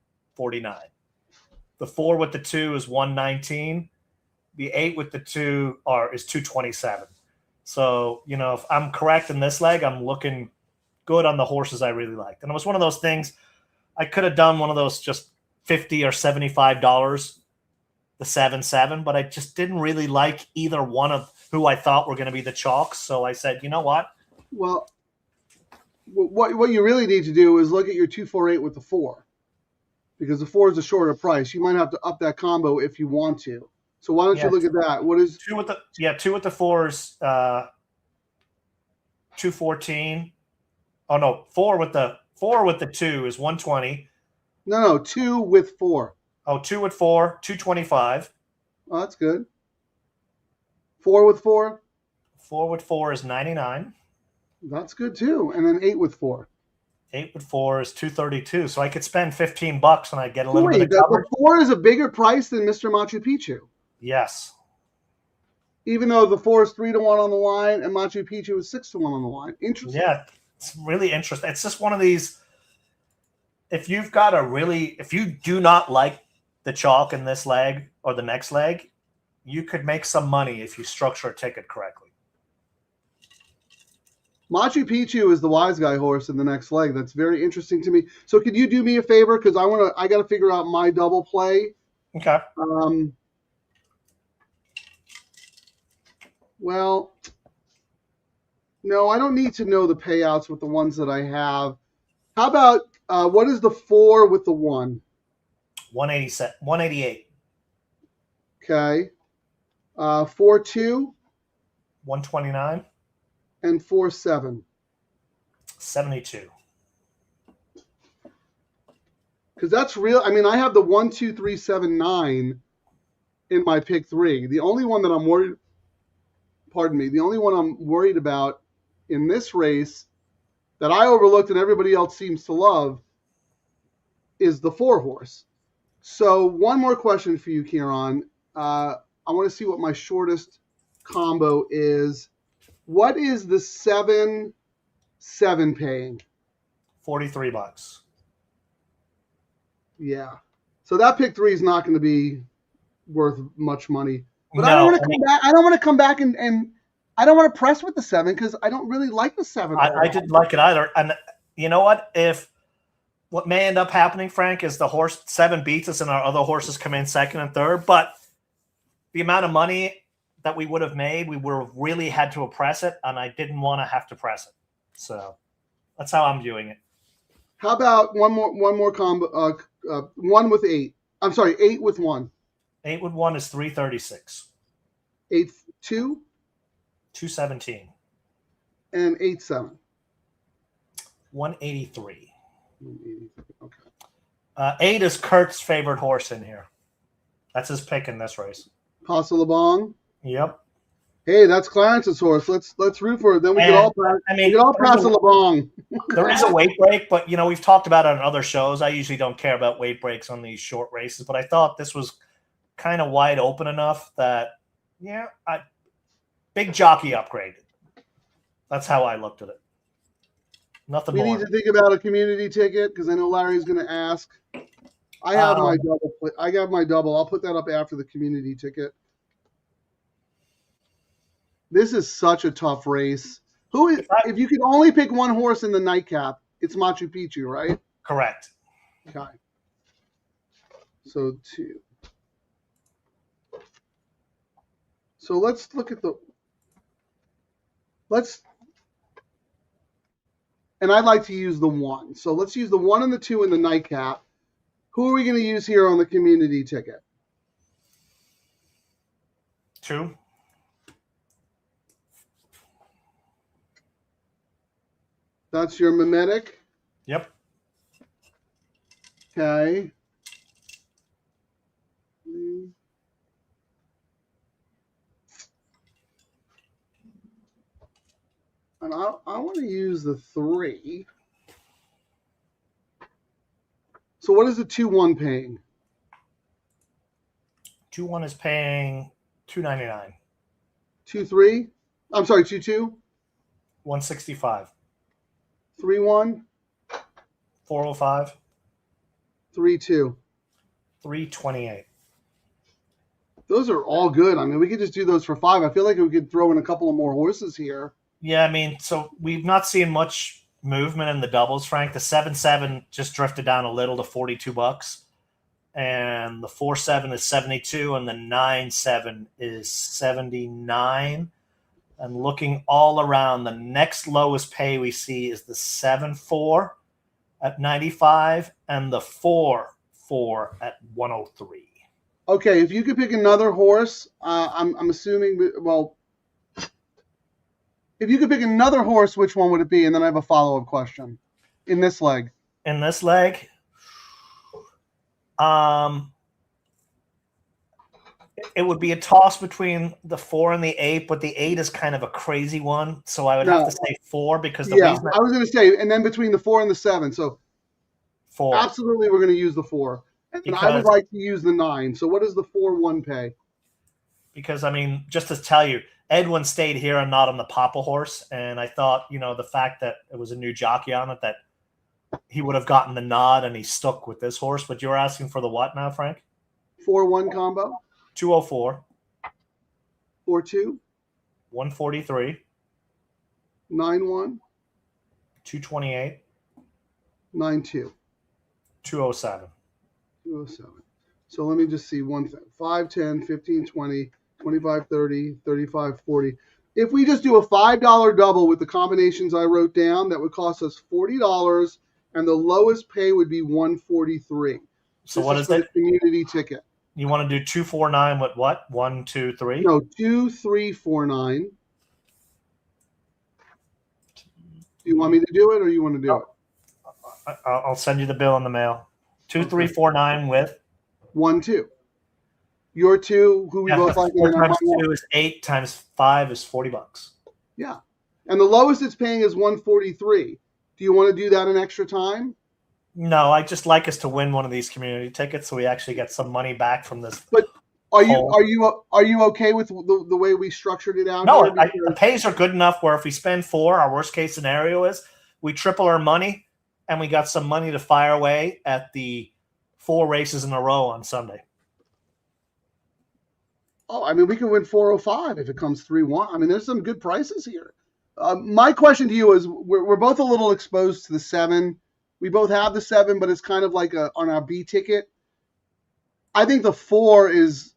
The 4 with the 2 is $119. The 8 with the 2 is $227. So, if I'm correct in this leg, I'm looking good on the horses I really liked. And it was one of those things, I could have done one of those just $50 or $75, the 7-7, but I just didn't really like either one of who I thought were going to be the chalks. So I said, you know what? Well, what you really need to do is look at your 2-4-8 with the 4, because the 4 is a shorter price. You might have to up that combo if you want to. So why don't you look at that? What is 2 with the 4 is $214. Oh no, 4 with the 2 is $120. No, 2 with 4. Oh, 2 with 4, $225. Oh, that's good. 4 with 4. 4 with 4 is $99. That's good too. And then 8 with 4. 8 with 4 is $232. So I could spend $15 and I get a little bit of coverage. The 4 is a bigger price than Mr. Machu Picchu. Yes. Even though the 4 is 3-1 on the line and Machu Picchu is 6-1 on the line. Interesting. Yeah, it's really interesting. It's just one of these. If you do not like the chalk in this leg or the next leg, you could make some money if you structure a ticket correctly. Machu Picchu is the wise guy horse in the next leg. That's very interesting to me. So could you do me a favor? Because I got to figure out my double play. Okay. Well, no, I don't need to know the payouts with the ones that I have. How about what is the 4 with the 1? 188. Okay. 4-2. 129. And 4-7. 72. Because that's real. I mean, I have the 1, 2, 3, 7, 9 in my pick 3. The only one that I'm worried. Pardon me. The only one I'm worried about in this race that I overlooked and everybody else seems to love is the 4 horse. So one more question for you, Kieran. I want to see what my shortest combo is. What is the 7-7 paying? $43. Yeah. So that pick 3 is not going to be worth much money. But No, I don't want to come back. I don't want to come back and I don't want to press with the 7 because I don't really like the 7. I didn't like it either. And you know what? What may end up happening, Frank, is the horse 7 beats us and our other horses come in 2nd and 3rd. But the amount of money that we would have made, we would have really had to press it, and I didn't want to have to press it. So that's how I'm viewing it. How about one more combo? 1 with 8. I'm sorry, 8 with 1. 8 with 1 is $336. 8-2. 217. And 8-7. 183. 183. Okay. 8 is Kurt's favorite horse in here. That's his pick in this race. Paso Labong. Yep. Hey, that's Clarence's horse. Let's root for it. Then we can all pass the Labong. There is a weight break, but we've talked about it on other shows. I usually don't care about weight breaks on these short races, but I thought this was kind of wide open enough that big jockey upgrade. That's how I looked at it. Nothing more. We need to think about a community ticket because I know Larry's going to ask. I have my double. I got my double. I'll put that up after the community ticket. This is such a tough race. If you could only pick one horse in the nightcap, it's Machu Picchu, right? Correct. Okay. So 2. So let's look at and I'd like to use the 1. So let's use the 1 and the 2 in the nightcap. Who are we going to use here on the community ticket? 2. That's your mimetic. Yep. Okay. And I want to use the 3. So what is the 2-1 paying? 2-1 is paying $299. 2-3? I'm sorry, 2-2? 165. 3-1, 405. 3-2. 328. Those are all good. I mean, we could just do those for 5. I feel like we could throw in a couple of more horses here. Yeah, I mean, so we've not seen much movement in the doubles, Frank. The 7-7 just drifted down a little to $42, and the 4-7 is 72, and the 9-7 is 79. And looking all around, the next lowest pay we see is the 7-4 at 95, and the 4-4 at 103. Okay, if you could pick another horse, I'm assuming. Well, if you could pick another horse, which one would it be? And then I have a follow-up question. In this leg. In this leg, it would be a toss between the 4 and the 8, but the 8 is kind of a crazy one, so I would have to say 4 because the reason I was going to say, and then between the 4 and the 7. So 4. Absolutely, we're going to use the 4. And I would like to use the 9. So what does the 4-1 pay? Because, I mean, just to tell you, Edwin stayed here and not on the Papa horse. And I thought, the fact that it was a new jockey on it, that he would have gotten the nod and he stuck with this horse. But you're asking for the what now, Frank? 4-1 combo. 204. 4-2. 143. 9-1. 228. 9-2. 207. 207. So let me just see one thing. 5, 10, 15, 20, 25, 30, 35, 40. If we just do a $5 double with the combinations I wrote down, that would cost us $40, and the lowest pay would be $143. So what is it? Community ticket. You want to do 249 with what? 1, 2, 3? No, 2349. Do you want me to do it, or you want to do it? I'll send you the bill in the mail. 2349 with 1-2. Your 2, who we both like. 4 times 2 is 8 times 5 is $40. Yeah, and the lowest it's paying is 143. Do you want to do that an extra time? No, I just like us to win one of these community tickets so we actually get some money back from this. But are you okay with the way we structured it out? No, the pays are good enough where if we spend 4, our worst case scenario is we triple our money and we got some money to fire away at the 4 races in a row on Sunday. Oh, I mean, we can win 405 if it comes 3-1. I mean, there's some good prices here. My question to you is, we're both a little exposed to the 7. We both have the 7, but it's kind of like on our B ticket. I think the 4 is.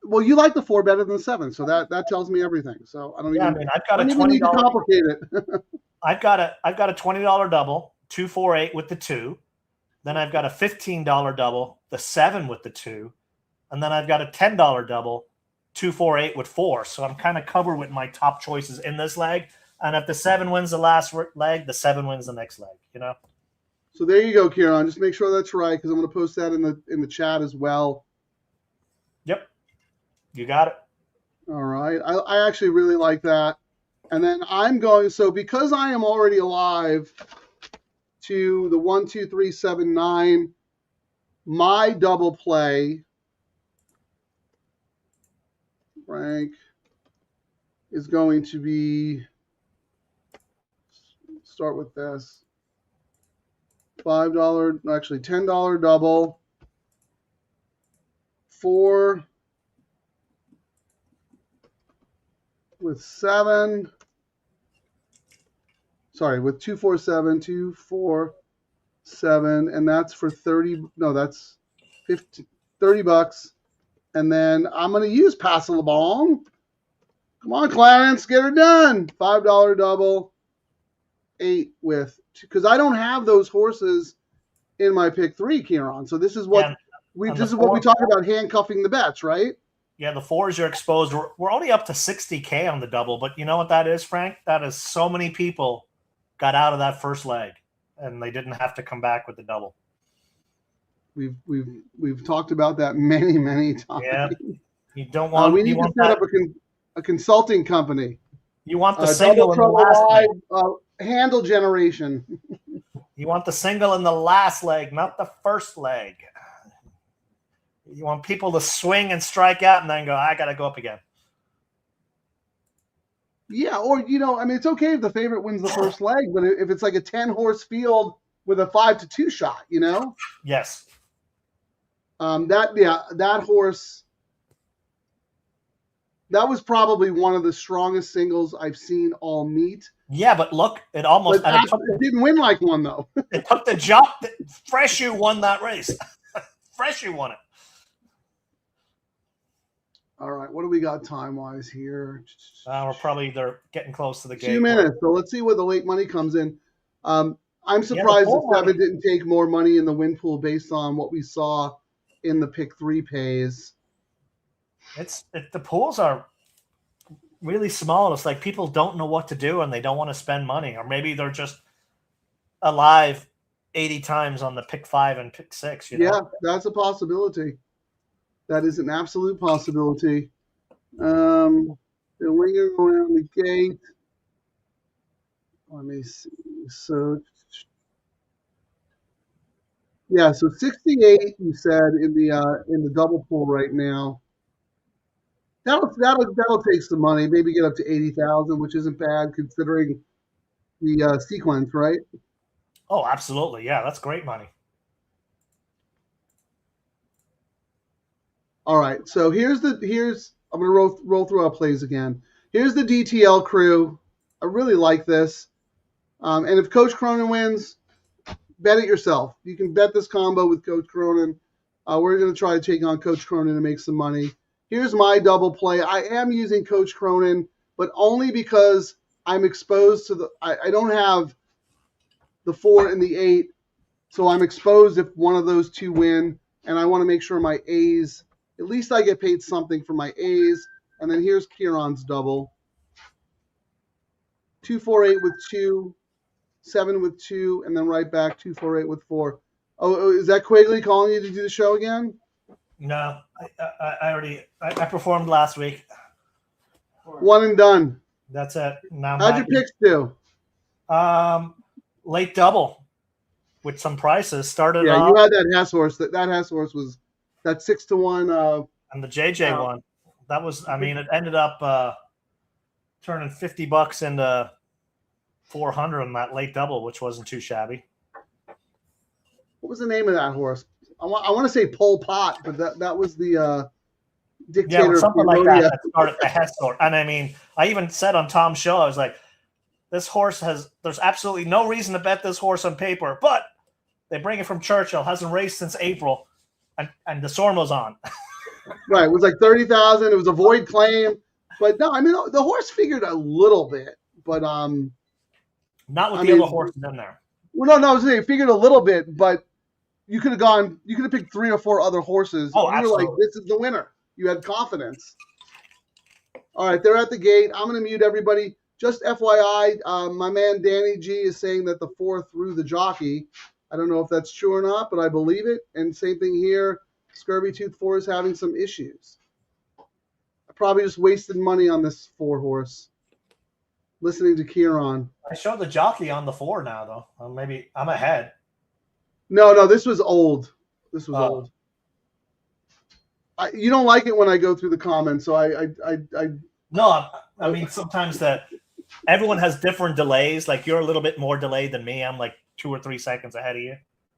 Well, you like the 4 better than the 7, so that tells me everything. So I don't even. I mean, I've got a $20. Need to complicate it. I've got a $20 double, 248 with the 2. Then I've got a $15 double, the 7 with the 2, and then I've got a $10 double, 248 with 4. So I'm kind of covered with my top choices in this leg. And if the 7 wins the last leg, the 7 wins the next leg. So there you go, Kieran. Just make sure that's right, because I'm going to post that in the chat as well. Yep, you got it. All right. I actually really like that. And then I'm going, so because I am already alive to the 1, 2, 3, 7, 9, my double play, Frank, is going to be, start with this, $5, actually $10 double, 4 with 7, sorry, with 247, 247, and that's for 30, no, that's 50, $30. And then I'm going to use Pass Le Bon. Come on, Clarence, get her done. $5 double, 8 with, because I don't have those horses in my pick 3, Kieran. So this is what we talk about, handcuffing the bets, right? Yeah, the 4s are exposed. We're only up to 60K on the double, but you know what that is, Frank? That is so many people got out of that first leg, and they didn't have to come back with the double. We've talked about that many times. Yeah, you don't want. We need to set up a consulting company. You want the single in the last leg. Handle generation. You want the single in the last leg, not the first leg. You want people to swing and strike out and then go, I got to go up again. Yeah, or I mean, it's okay if the favorite wins the first leg, but if it's like a 10-horse field with a 5-2 shot, Yes. that horse, that was probably one of the strongest singles I've seen all meet. Yeah, but look, it almost But it didn't win like one though. it took the jump. Freshu won that race. Freshu won it. All right, what do we got time-wise here? They're getting close to the gate. 2 minutes. So let's see where the late money comes in. I'm surprised that 7 didn't take more money in the win pool based on what we saw in the pick 3 pays. The pools are really small. It's like people don't know what to do and they don't want to spend money, or maybe they're just alive 80 times on the pick 5 and pick 6. Yeah, that's a possibility. That is an absolute possibility. They're lingering around the gate. Let me see. So, yeah, so 68 you said in the double pool right now. That'll take some money. Maybe get up to 80,000, which isn't bad considering the sequence, right? Oh, absolutely. Yeah, that's great money. All right, so here's I'm gonna roll through our plays again. Here's the DTL Crew. I really like this, and if Coach Cronin wins, bet it yourself. You can bet this combo with Coach Cronin. We're gonna try to take on Coach Cronin to make some money. Here's my double play. I am using Coach Cronin, but only because I'm exposed to I don't have the 4 and the 8, so I'm exposed if one of those two win, and I want to make sure my A's. At least I get paid something for my A's. And then here's Kieran's double. 2, 4, 8 with 2, 7 with 2, and then right back 2, 4, 8 with 4. Oh, is that Quigley calling you to do the show again? No, I performed last week. 1 and done. That's it. Now how'd your picks do? Late double with some prices. Started Yeah, off, you had that Hess horse. That Hess horse was that 6-1. And the JJ one. That was, I mean, it ended up turning $50 into 400 on that late double, which wasn't too shabby. What was the name of that horse? I want to say Pol Pot, but that was the dictator. Yeah, something of like that started the Hess horse. And I mean, I even said on Tom's show, I was like, this horse there's absolutely no reason to bet this horse on paper, but they bring it from Churchill, hasn't raced since April, and the Sormo's on. Right, it was like 30,000. It was a void claim, but no, I mean the horse figured a little bit, but not with the other horses in there. Well, no, I was saying it figured a little bit, but you could have picked 3 or 4 other horses. Oh, you were like, this is the winner. You had confidence. All right, they're at the gate. I'm going to mute everybody. Just FYI, my man Danny G is saying that the 4 threw the jockey. I don't know if that's true or not, but I believe it. And same thing here. Scurvy Tooth 4 is having some issues. I probably just wasted money on this 4 horse. Listening to Kieran. I showed the jockey on the 4 now, though. Maybe I'm ahead. No, this was old. This was old. You don't like it when I go through the comments, so I No, I mean sometimes everyone has different delays. Like you're a little bit more delayed than me. I'm like 2 or 3 seconds ahead of you,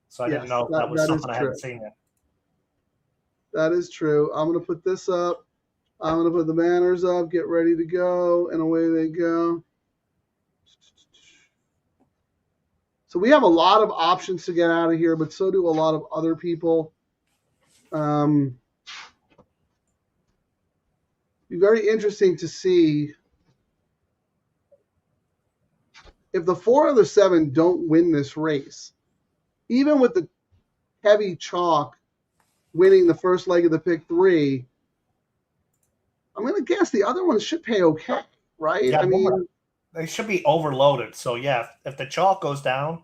so I didn't know if that was something I hadn't seen yet. That is true. I'm gonna put this up. I'm gonna put the banners up. Get ready to go, and away they go. So we have a lot of options to get out of here, but so do a lot of other people. Be very interesting to see if the 4 or the 7 don't win this race. Even with the heavy chalk winning the first leg of the pick 3, I'm going to guess the other ones should pay okay, right? Yeah, I mean, they should be overloaded. So, yeah, if the chalk goes down,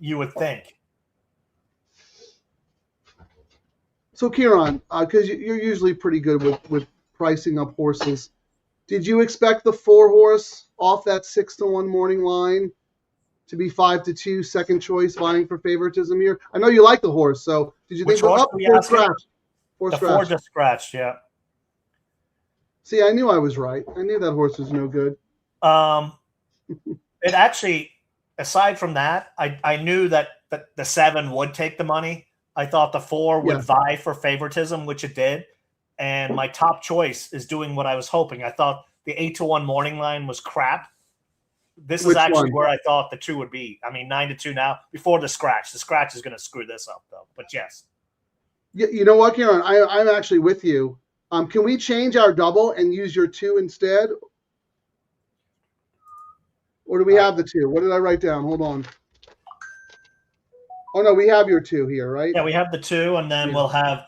you would think. So, Kieran, because you're usually pretty good with pricing up horses, did you expect the 4 horse off that 6-1 morning line to be 5-2 second choice vying for favoritism here? I know you like the horse, so did you think the 4 just scratched? Yeah. See, I knew I was right. I knew that horse was no good. It actually, aside from that, I knew that the 7 would take the money. I thought the 4 would vie for favoritism, which it did. And my top choice is doing what I was hoping. I thought the 8-1 morning line was crap. This is actually where I thought the 2 would be. I mean, 9-2 now before the scratch. The scratch is going to screw this up, though. But yes. You know what, Kieran? I'm actually with you. Can we change our double and use your 2 instead? Or do we have the 2? What did I write down? Hold on. Oh no, we have your 2 here, right? Yeah, we have the 2, and then we'll have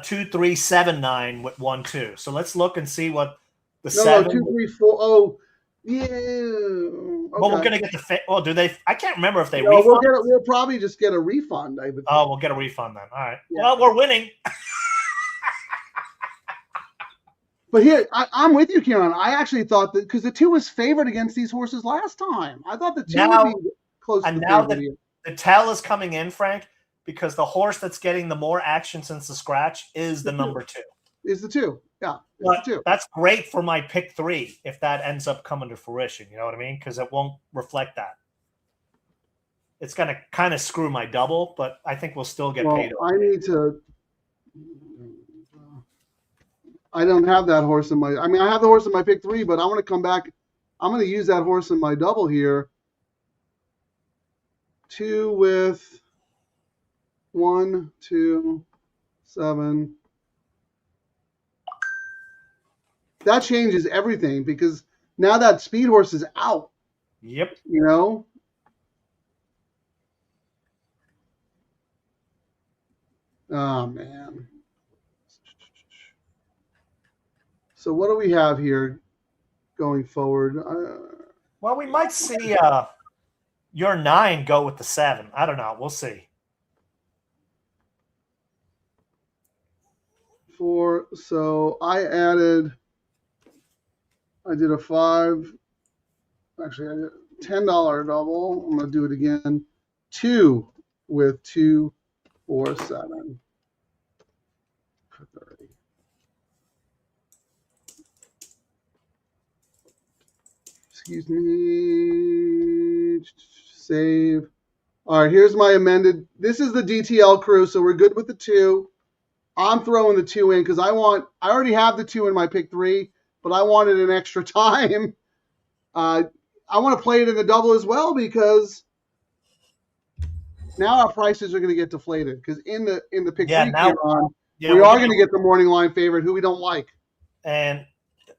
2, 3, 7, 9 with 1, 2. So let's look and see what the 7. No, 2, 3, 4. Oh, yeah. Okay. Well, we're gonna get the. Oh, do they? I can't remember if they refund. We'll probably just get a refund. I would. Oh, we'll get a refund then. All right. Yeah. Well, we're winning. But here, I'm with you, Kieran. I actually thought that because the 2 was favored against these horses last time. I thought the 2 would be close to the favorite. The tell is coming in, Frank, because the horse that's getting the more action since the scratch is the number 2. Is the 2. Yeah. But that's great for my pick 3 if that ends up coming to fruition. You know what I mean? Because it won't reflect that. It's going to kind of screw my double, but I think we'll still get paid. I need to. I don't have that horse in my. I mean, I have the horse in my pick 3, but I want to come back. I'm going to use that horse in my double here. 2 with 1, 2, 7. That changes everything because now that speed horse is out. Yep. You know? Oh, man. So what do we have here going forward? Well, we might see your 9 go with the 7. I don't know. We'll see. 4. So I did a 5. Actually, I did a $10 double. I'm going to do it again. 2 with 2, 4, 7. For 30. Excuse me. Save. All right, here's my amended. This is the DTL crew, so we're good with the 2. I'm throwing the 2 in because I already have the 2 in my pick 3, but I wanted an extra time. I want to play it in the double as well because now our prices are going to get deflated because in the pick 3 we are going to get the morning line favorite who we don't like. And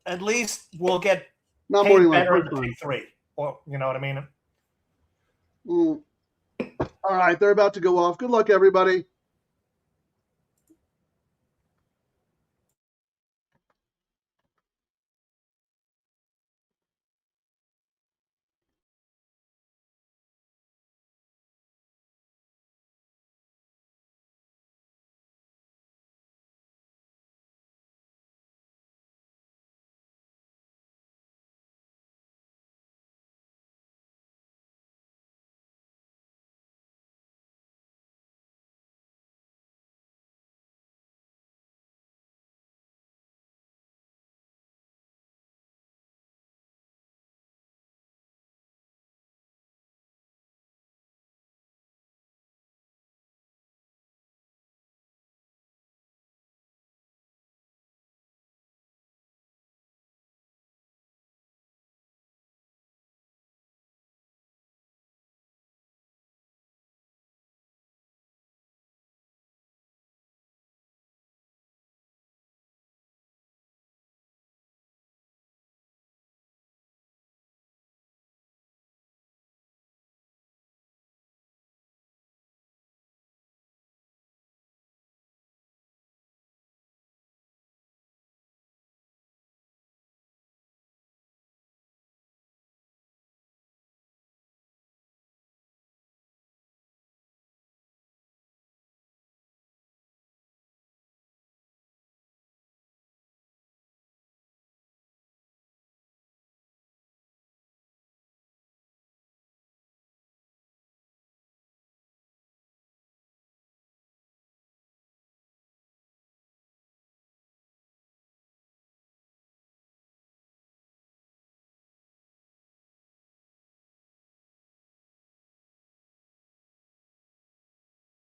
at least we'll get not morning line, better in the pick 3. Or you know what I mean? All right, they're about to go off. Good luck, everybody.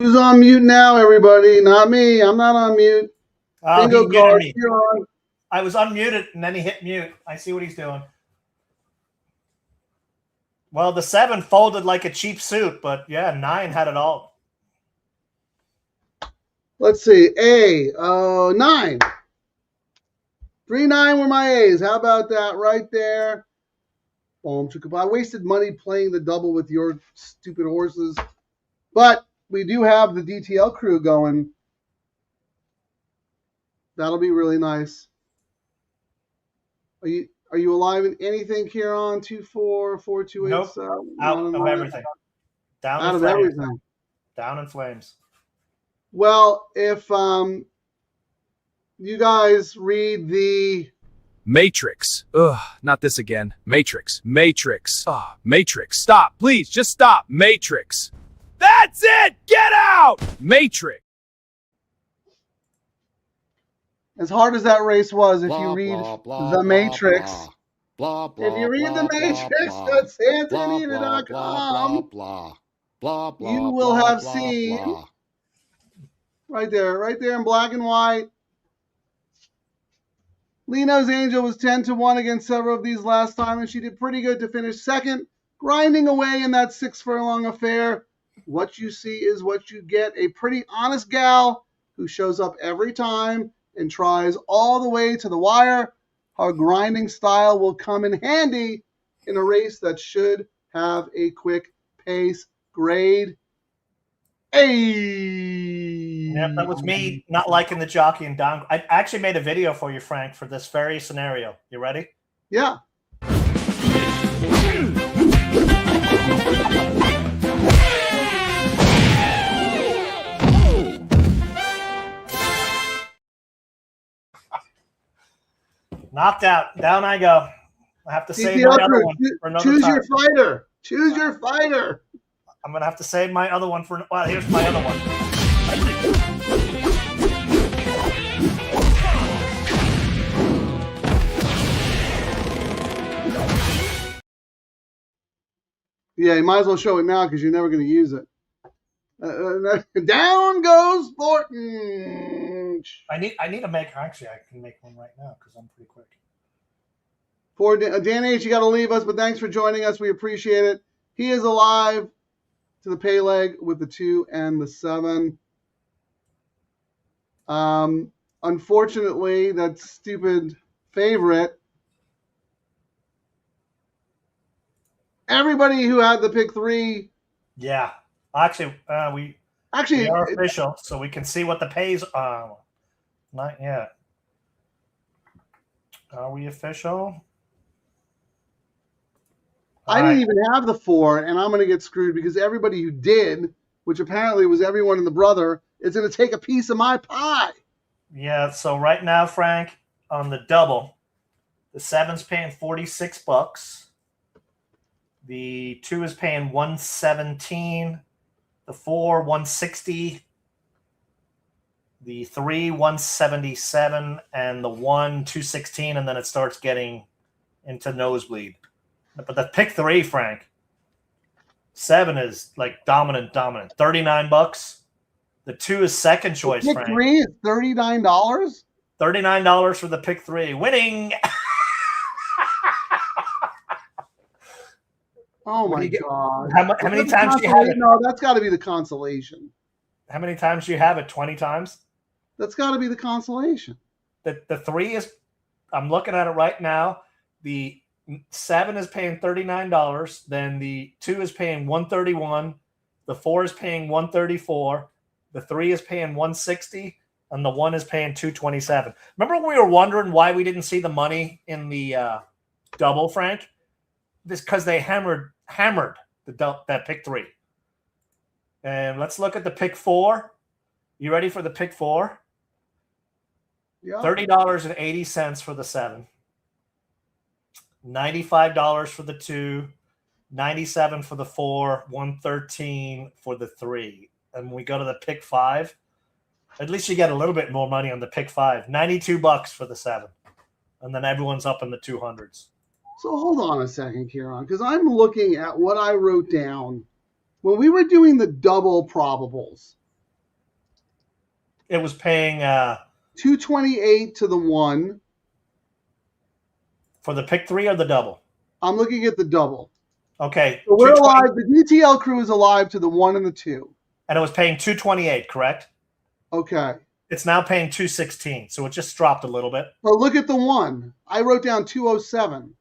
Who's on mute now, everybody? Not me. I'm not on mute. Oh, Bingo he muted card. me. You're on. I was unmuted, and then he hit mute. I see what he's doing. Well, the 7 folded like a cheap suit, but yeah, 9 had it all. Let's see. 9. 3, 9 were my A's. How about that right there? Boom, I wasted money playing the double with your stupid horses. But we do have the DTL crew going. That'll be really nice. Are you alive in anything, Kieran? 2, 4, 4, 2, 8, Nope. 7. Out of everything. Down Out in of flames. everything. Down in flames. Well, if you guys read the Matrix. Ugh, not this again. Matrix. Matrix. Ah, Matrix. Stop. Please, just stop. Matrix. That's it! Get out! Matrix. as hard as that race was, if Blah, you read blah, blah, the blah, Matrix, blah, blah, if you read blah, the blah, Matrix blah, at blah, blah, santanita.com, blah, blah, blah, you blah, will blah, have blah, seen blah. right there in black and white. Leno's Angel was 10-1 against several of these last time, and she did pretty good to finish second, grinding away in that 6 furlong affair. What you see is what you get. A pretty honest gal who shows up every time and tries all the way to the wire. Her grinding style will come in handy in a race that should have a quick pace. Grade A. Yep, that was me not liking the jockey and down. I actually made a video for you, Frank, for this very scenario. You ready? Yeah. Knocked out. Down I go. I have to save DTL my other Crew, one for another choose time. your fighter. Choose your fighter. I'm going to have to save my other one for... Well, here's my other one. Yeah, you might as well show it now because you're never going to use it. Down goes Thornton. I need to make... Actually, I can make one right now because I'm pretty quick. For Dan H., you got to leave us, but thanks for joining us. We appreciate it. He is alive to the pay leg with the 2 and the 7. Unfortunately, that stupid favorite. Everybody who had the pick 3. Yeah. Actually, we are official, so we can see what the pays are. Not yet. Are we official? I didn't even have the 4, and I'm going to get screwed because everybody who did, which apparently was everyone and the brother, is going to take a piece of my pie. Yeah, so right now, Frank, on the double, the 7's paying $46. The 2 is paying $117. The 4, $160. The 3, $177, and the 1, $216, and then it starts getting into nosebleed. But the pick 3, Frank, 7 is like dominant. $39. The 2 is second choice, Pick Frank. 3 is $39? $39 for the pick 3. Winning. Oh my God. How many times do you have it? No, that's got to be the consolation. How many times do you have it? 20 times? That's got to be the consolation. The 3 is, I'm looking at it right now. The 7 is paying $39. Then the 2 is paying $131. The 4 is paying $134. The 3 is paying $160. And the 1 is paying $227. Remember when we were wondering why we didn't see the money in the double, Frank? This because they hammered that pick 3. And let's look at the pick 4. You ready for the pick 4? Yeah. $30.80 for the 7. $95 for the 2. $97 for the 4. $113 for the 3. And when we go to the pick 5, at least you get a little bit more money on the pick 5. $92 for the 7. And then everyone's up in the 200s. So hold on a second, Kieran, because I'm looking at what I wrote down when we were doing the double probables. It was paying 228 to the 1. for the pick 3 or the double. I'm looking at the double. Okay. So we're 220 alive. The DTL crew is alive to the 1 and the 2. And it was paying 228, correct? Okay. It's now paying 216, so it just dropped a little bit. But look at the 1. I wrote down 207.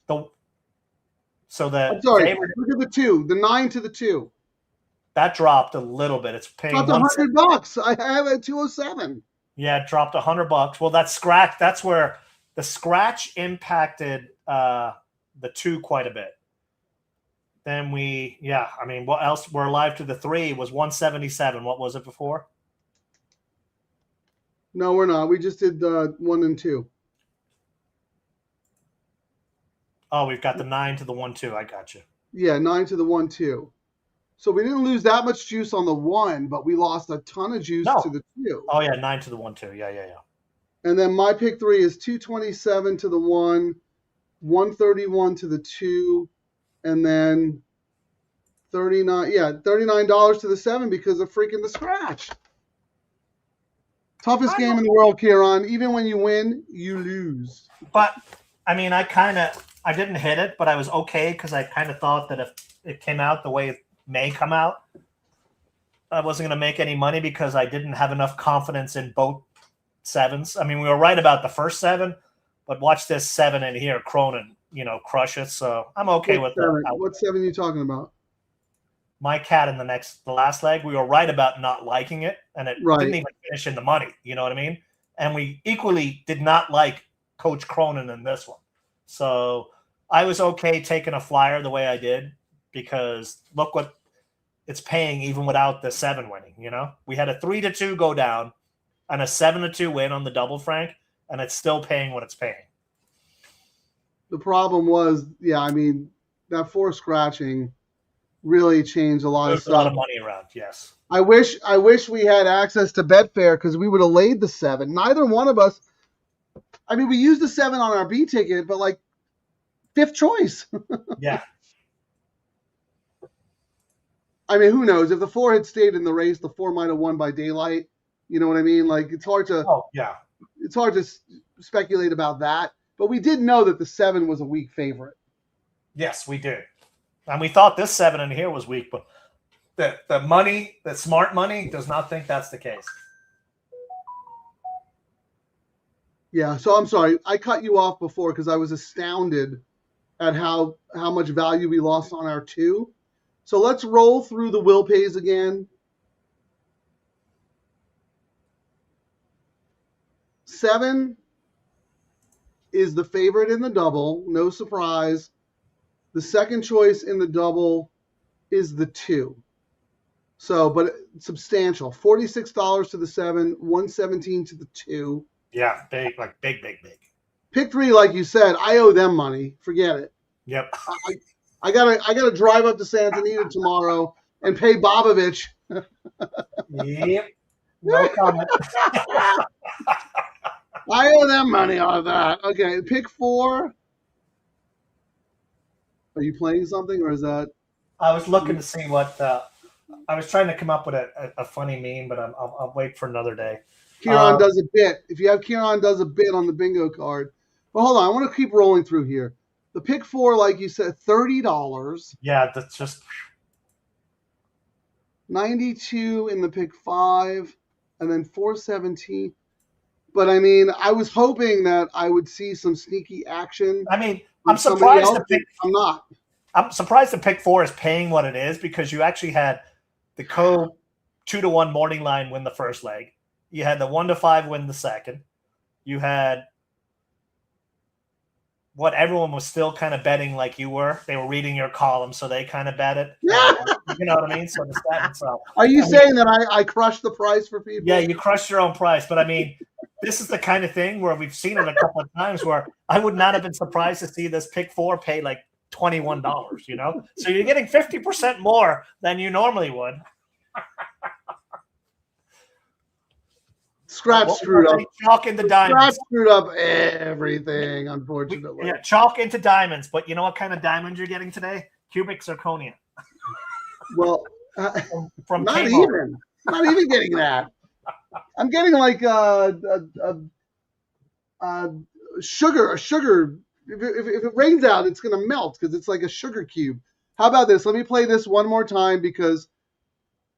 I'm sorry. Look at the 2. The 9 to the 2. That dropped a little bit. It's paying Dropped $100. I have it at 207. Yeah, it dropped $100. Well, that's where the scratch impacted the 2 quite a bit. Then what else? We're alive to the 3 was 177. What was it before? No, we're not. We just did 1 and 2. Oh, we've got the 9 to the 1-2. I got you. Yeah, 9 to the 1-2. So we didn't lose that much juice on the 1, but we lost a ton of juice to the 2. Oh, yeah, 9 to the 1-2. Yeah. And then my pick 3 is 227 to the 1, 131 to the 2, and then $39 to the 7 because of freaking the scratch. Toughest game in the world, Kieran. Even when you win, you lose. But I mean, I didn't hit it, but I was okay because I kind of thought that if it came out the way it may come out, I wasn't going to make any money because I didn't have enough confidence in both 7s. I mean, we were right about the first 7, but watch this 7 in here, Cronin, crush it. So I'm okay with that. What 7 are you talking about? My cat in the last leg, we were right about not liking it, and it didn't even finish in the money. You know what I mean? And we equally did not like Coach Cronin in this one. So I was okay taking a flyer the way I did because look what it's paying even without the 7 winning. We had a 3-2 go down and a 7-2 win on the double, Frank, and it's still paying what it's paying. The problem was, that 4 scratching really changed a lot of stuff. A lot of money around, yes. I wish we had access to Betfair because we would have laid the 7. Neither one of us. I mean, we used the 7 on our B ticket, but like 5th choice. Yeah. I mean, who knows? If the 4 had stayed in the race, the 4 might have won by daylight. You know what I mean? Like it's hard to. Oh yeah. It's hard to speculate about that, but we did know that the 7 was a weak favorite. Yes, we did. And we thought this 7 in here was weak, but the smart money does not think that's the case. Yeah, so I'm sorry. I cut you off before because I was astounded at how much value we lost on our 2. So let's roll through the will pays again. 7 is the favorite in the double, no surprise. The second choice in the double is the 2. So, but substantial. $46 to the 7, $117 to the 2. Yeah, big, like big. Pick 3, like you said, I owe them money. Forget it. Yep. I gotta drive up to Santa Anita tomorrow and pay Bobovich. Yep. No comment. I owe them money on that. Okay, pick 4. Are you playing something, or is that? I was looking to see what. I was trying to come up with a funny meme, but I'll wait for another day. Kieran does a bit. If you have Kieran does a bit on the bingo card. Well, hold on. I want to keep rolling through here. The pick 4, like you said, $30. Yeah, that's just 92 in the pick 5, and then 417. But I mean, I was hoping that I would see some sneaky action. I mean, I'm surprised I'm not. I'm surprised the pick 4 is paying what it is because you actually had the 2-1 morning line win the first leg. You had the 1-5 win the second. You had what everyone was still kind of betting like you were. They were reading your column, so they kind of bet it. You know what I mean? So the stat itself. Are you saying that I crushed the price for people? Yeah, you crushed your own price. But I mean, this is the kind of thing where we've seen it a couple of times where I would not have been surprised to see this pick 4 pay like $21, So you're getting 50% more than you normally would. Scratch screwed up. Chalk into diamonds. Scratch screwed up everything, unfortunately. Yeah, chalk into diamonds. But you know what kind of diamonds you're getting today? Cubic zirconia. Well, from not Kmart. even getting that. I'm getting like sugar. If it rains out, it's gonna melt because it's like a sugar cube. How about this? Let me play this one more time because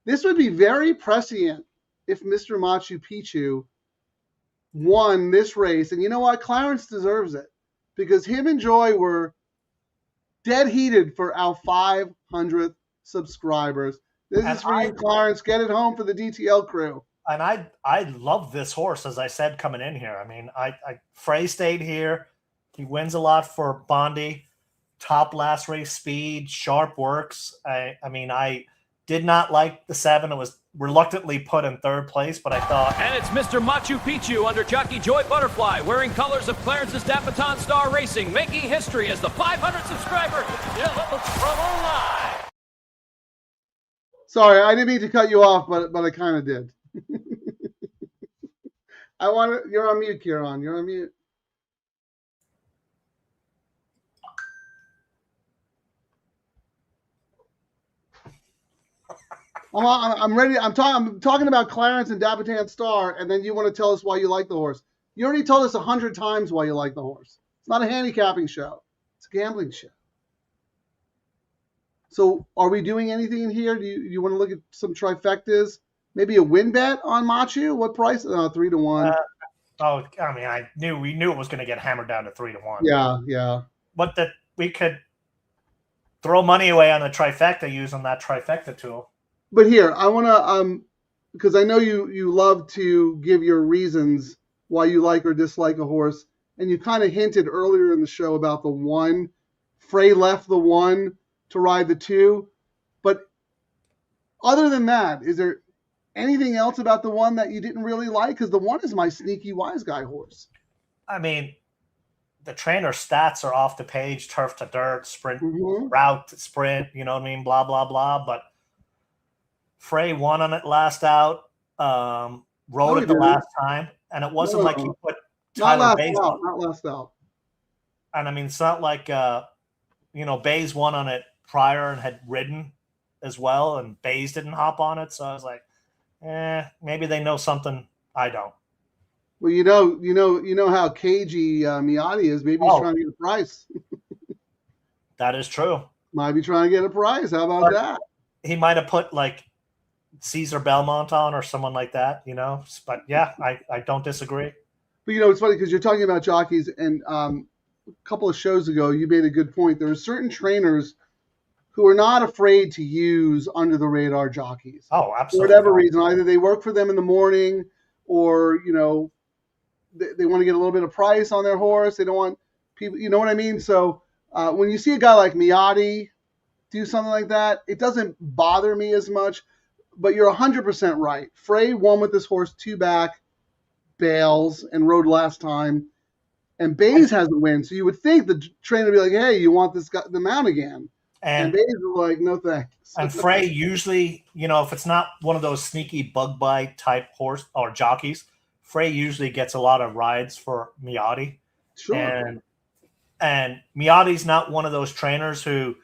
this would be very prescient if Mr. Machu Picchu won this race. And you know what? Clarence deserves it because him and Joy were dead heated for our 500th subscribers. This is for you, Clarence. Get it home for the DTL crew. And I love this horse, as I said, coming in here. I mean, Frey stayed here. He wins a lot for Bondi. Top last race speed, sharp works. I mean, I did not like the 7. It was reluctantly put in 3rd place, but I thought... And it's Mr. Machu Picchu under jockey Joy Butterfly, wearing colors of Clarence's Dapaton Star Racing, making history as the 500 subscriber Yellow Trouble Live. Sorry, I didn't mean to cut you off, but I kind of did. You're on mute, Kieran. You're on mute. I'm ready. I'm talking about Clarence and Dapaton Star, and then you want to tell us why you like the horse. You already told us 100 times why you like the horse. It's not a handicapping show. It's a gambling show. So are we doing anything in here? Do you want to look at some trifectas? Maybe a win bet on Machu? What price? 3 to 1. I mean, we knew it was going to get hammered down to 3 to 1. Yeah. But that we could throw money away on the trifecta using that trifecta tool. But here, I want to, because I know you love to give your reasons why you like or dislike a horse, and you kind of hinted earlier in the show about the 1. Frey left the 1 to ride the 2. But other than that, is there anything else about the 1 that you didn't really like? Because the 1 is my sneaky wise guy horse. I mean, the trainer stats are off the page, turf to dirt, sprint, route to sprint, you know what I mean, blah, blah, blah. But Frey won on it last out, rode it the last time, and it wasn't like he put Tyler Bays on. Not last out. And I mean, it's not like, Bays won on it prior and had ridden as well, and Bays didn't hop on it. So I was like, maybe they know something I don't. Well, you know how cagey Miotti is. Maybe he's trying to get a price. That is true. Might be trying to get a prize. How about that? He might have put like Caesar Belmont on or someone like that, But yeah, I don't disagree. But it's funny because you're talking about jockeys, and a couple of shows ago you made a good point. There are certain trainers who are not afraid to use under the radar jockeys. Oh, absolutely. For whatever reason, either they work for them in the morning, or they want to get a little bit of price on their horse. They don't want people, you know what I mean? So when you see a guy like Miotti do something like that, it doesn't bother me as much. But you're 100% right. Frey won with this horse 2 back, bails, and rode last time. And Bays hasn't win. So you would think the trainer would be like, hey, you want this guy, the mount again? And Bays is like, no thanks. And Frey usually, if it's not one of those sneaky bug bite type horse or jockeys, Frey usually gets a lot of rides for Miotti. Sure. And Miotti's not one of those trainers who,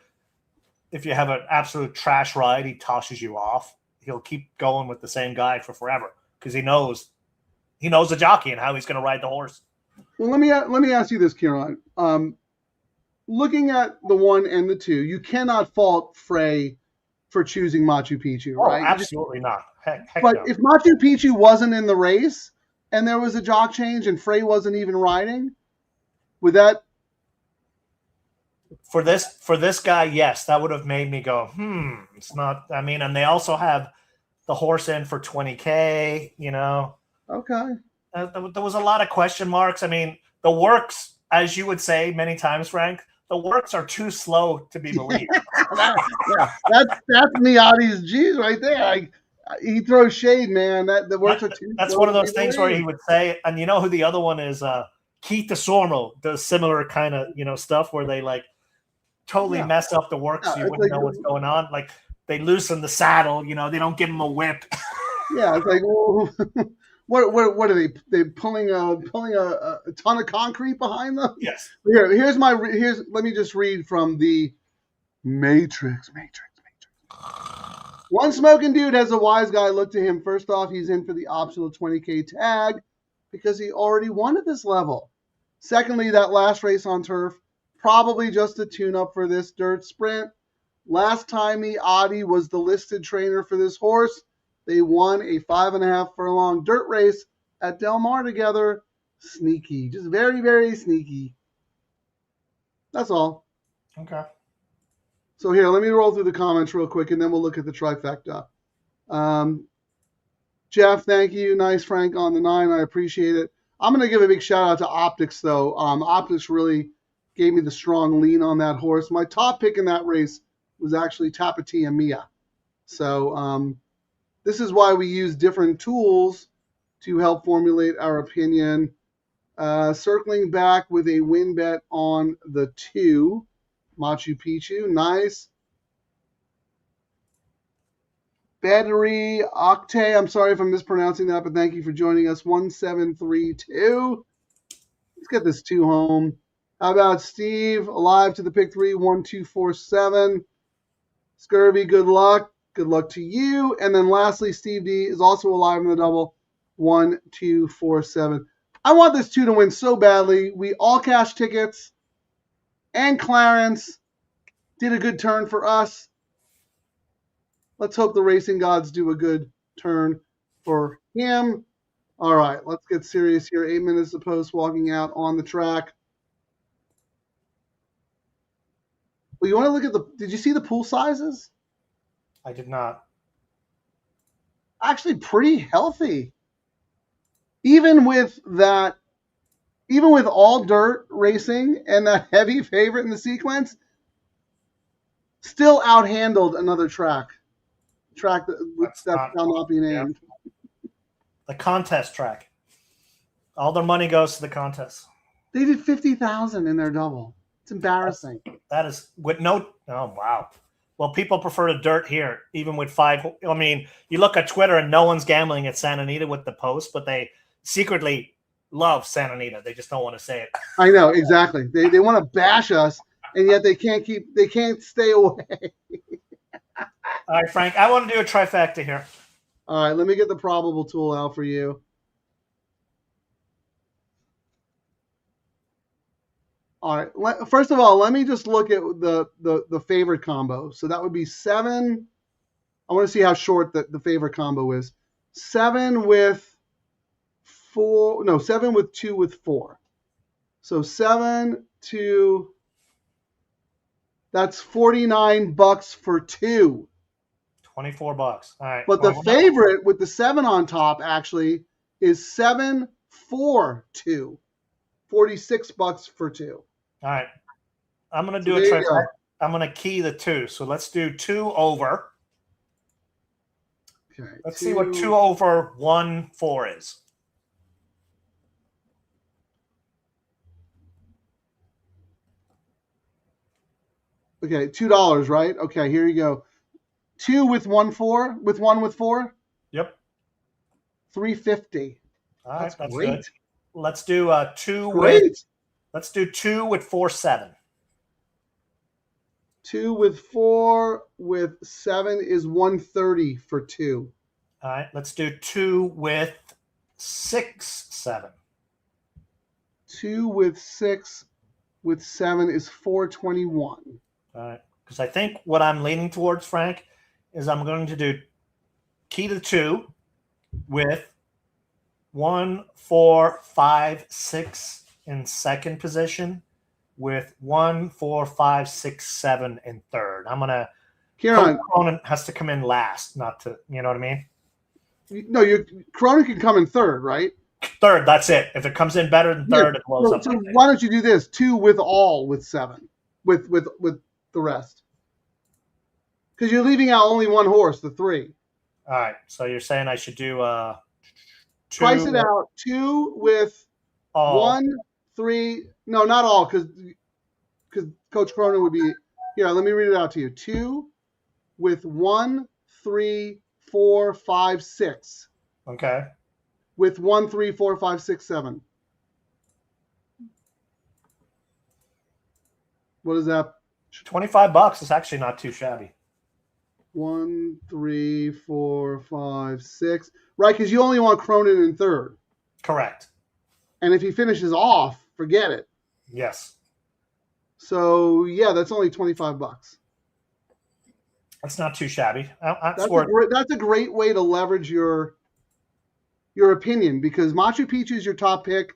if you have an absolute trash ride, he tosses you off. He'll keep going with the same guy for forever because he knows the jockey and how he's going to ride the horse. Well, let me ask you this, Kieran. Looking at the 1 and the 2, you cannot fault Frey for choosing Machu Picchu, right? Absolutely not. Heck but no. if Machu Picchu wasn't in the race and there was a jock change and Frey wasn't even riding, would that? For this guy, yes, that would have made me go, it's not. I mean, and they also have the horse in for $20K. Okay. There was a lot of question marks. I mean, the works, as you would say many times, Frank, the works are too slow to be believed. That's Miotti's G's right there. He throws shade, man. The works are too. That's slow one of to those be things believed. where he would say, and you know who the other one is? Keith DeSormo does similar kind of stuff where they like totally mess up the works. So you wouldn't know what's going on. Like they loosen the saddle. They don't give him a whip. Yeah, it's like, well, what are they? They pulling a ton of concrete behind them? Yes. Here's let me just read from the Matrix. One smoking dude has a wise guy look to him. First off, he's in for the optional 20K tag because he already won at this level. Secondly, that last race on turf, probably just a tune-up for this dirt sprint. Last time Adi was the listed trainer for this horse. They won a 5.5 furlong dirt race at Del Mar together. Sneaky, just very, very sneaky. That's all. Okay. So here, let me roll through the comments real quick, and then we'll look at the trifecta. Jeff, thank you. Nice, Frank, on the 9. I appreciate it. I'm going to give a big shout out to Optics, though. Optics really gave me the strong lean on that horse. My top pick in that race was actually Tapatia Mia. So this is why we use different tools to help formulate our opinion. Circling back with a win bet on the 2. Machu Picchu, nice. Battery Octane, I'm sorry if I'm mispronouncing that, but thank you for joining us. 1732. Let's get this 2 home. How about Steve? Alive to the pick 3, 1247. Scurvy, good luck. Good luck to you. And then lastly, Steve D is also alive in the double. 1247. I want this 2 to win so badly. We all cash tickets. And Clarence did a good turn for us. Let's hope the racing gods do a good turn for him. All right, let's get serious here. 8 minutes of post walking out on the track. Well, you want to look at the, did you see the pool sizes? I did not. Actually pretty healthy. Even with that, even with all dirt racing and that heavy favorite in the sequence, still outhandled another track that shall not be named. The contest track. All their money goes to the contest. They did 50,000 in their double. It's embarrassing. That is with no. Oh wow. Well, people prefer the dirt here, even with 5. I mean, you look at Twitter and no one's gambling at Santa Anita with the post, but they secretly love Santa Anita. They just don't want to say it. I know, exactly. They want to bash us, and yet they can't stay away. All right, Frank, I want to do a trifecta here. All right, let me get the probable tool out for you. All right, first of all, let me just look at the favorite combo. So that would be 7. I want to see how short the favorite combo is. 7 with 4, no, 7 with 2 with 4. So 7, 2, that's $49 for 2. $24. All right. But the favorite with the 7 on top actually is 7, 4, 2. $46 for 2. All right. I'm going to do a trifecta. I'm going to key the 2. So let's do 2 over. Okay. Let's see what 2 over 1 4 is. Okay, $2, right? Okay, here you go. 2 with 1 4 with 1 with 4. Yep. $350. All right, that's great. good. Let's do 2 Great. with. Let's do 2 with 4 7. 2 with 4 with 7 is $130 for 2. All right. Let's do 2 with 6 7. 2 with 6 with 7 is $421. All right. Because I think what I'm leaning towards, Frank, is I'm going to do key to 2 with 1 4 5 6 in second position with 1 4 5 6 7 in third. I'm gonna. Kieran, Cronin has to come in last, not to. You know what I mean? No, Cronin can come in third, right? Third. That's it. If it comes in better than third, it blows up. So why don't you do this? 2 with all with 7 with the rest? Because you're leaving out only one horse, the 3. All right. So you're saying I should do 2. Price it out. 2 with all. 1 3. No, not all, because Coach Cronin would be here. Let me read it out to you. 2 with 1 3 4 5 6. Okay. With 1 3 4 5 6 7. What is that? $25 is actually not too shabby. 1, 3, 4, 5, 6. Right, because you only want Cronin in third. Correct. And if he finishes off, forget it. Yes. So yeah, that's only $25. That's not too shabby. That's a great way to leverage your opinion, because Machu Picchu is your top pick.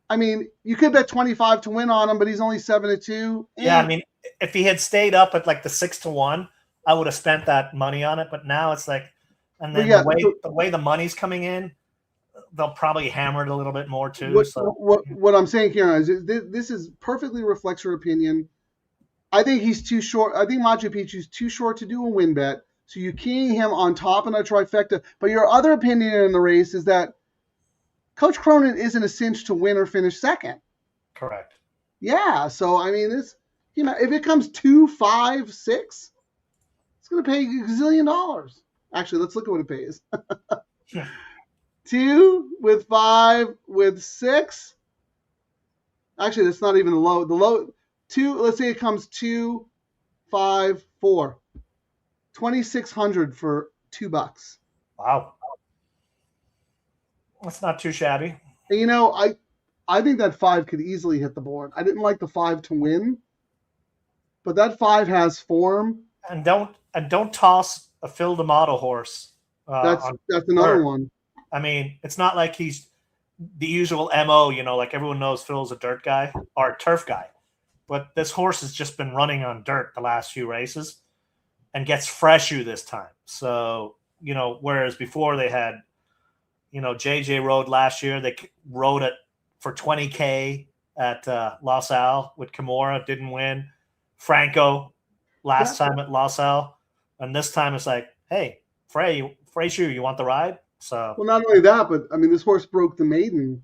I mean, you could bet 25 to win on him, but he's only 7-2. Yeah, I mean, if he had stayed up at like the 6-1, I would have spent that money on it. But now it's like, and then the way the money's coming in, they'll probably hammer it a little bit more too. What I'm saying here is this is perfectly reflects your opinion. I think he's too short. I think Machu Picchu's too short to do a win bet. So you're keying him on top of a trifecta. But your other opinion in the race is that Coach Cronin isn't a cinch to win or finish second. Correct. Yeah. So I mean, if it comes 2, 5, 6, it's going to pay $1 gazillion. Actually, let's look at what it pays. 2 with 5 with 6. Actually, that's not even the low. The low 2. Let's say it comes 2, 5, 4. 2,600 for $2. Wow. That's not too shabby. And, you know, I think that 5 could easily hit the board. I didn't like the 5 to win, but that 5 has form. And don't toss a Phil D'Amato horse. That's another one. I mean, it's not like he's the usual MO, you know, like everyone knows Phil's a dirt guy or a turf guy. But this horse has just been running on dirt the last few races and gets freshu this time. So, you know, whereas before they had, you know, JJ rode last year, they rode it for 20K at Los Al with Kimura, didn't win. Franco last time at Los Al. And this time it's like, hey, Freshu, you want the ride? So, well, not only that, but I mean, this horse broke the maiden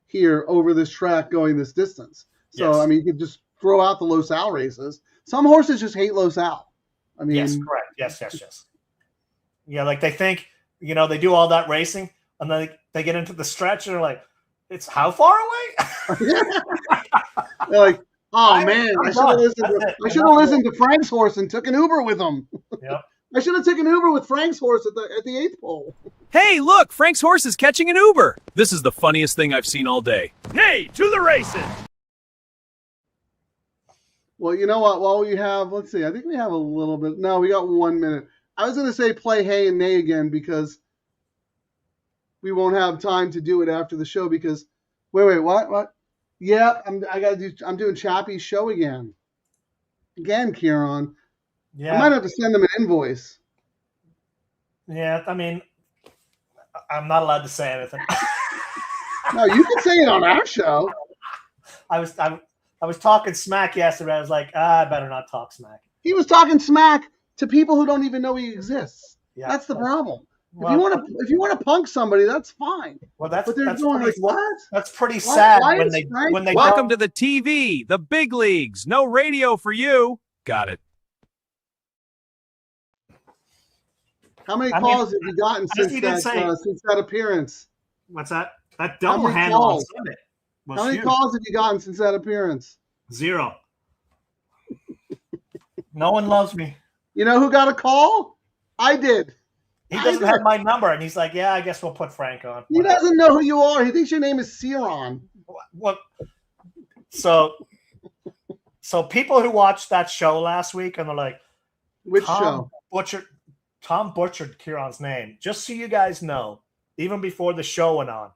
here over this track going this distance. So, yes. I mean, you could just throw out the Los Al races. Some horses just hate Los Al. I mean, yes, correct. Yes. Yeah, like they think, you know, they do all that racing and then they get into the stretch and they're like, it's how far away? They're like, oh man, I should have listened to Frank's horse and took an Uber with him. Yep. I should have taken an Uber with Frank's horse at the 8th pole. Hey, look, Frank's horse is catching an Uber. This is the funniest thing I've seen all day. Hey, to the races. Well, you know what? While we have, let's see, I think we have a little bit. No, we got 1 minute. I was going to say play hey and nay again because we won't have time to do it after the show because, wait, what? Yeah, I'm doing Chappie's show again. Again, Kieran. Yeah. I might have to send them an invoice. Yeah, I mean, I'm not allowed to say anything. No, you can say it on our show. I was talking smack yesterday. I was like, I better not talk smack. He was talking smack to people who don't even know he exists. Yeah, that's the problem. Well, if you want to punk somebody, that's fine. Well, that's going pretty, like what? That's pretty sad when they welcome to the TV, the big leagues. No radio for you. Got it. How many calls have you gotten since that appearance? What's that? That double handle on Sunday. How many calls have you gotten since that appearance? 0. No one loves me. You know who got a call? I did. He doesn't have my number, and he's like, yeah, I guess we'll put Frank on. He doesn't know who you are. He thinks your name is Ciron. What? So people who watched that show last week, and they're like, which show? Tom butchered Kieran's name. Just so you guys know, even before the show went on,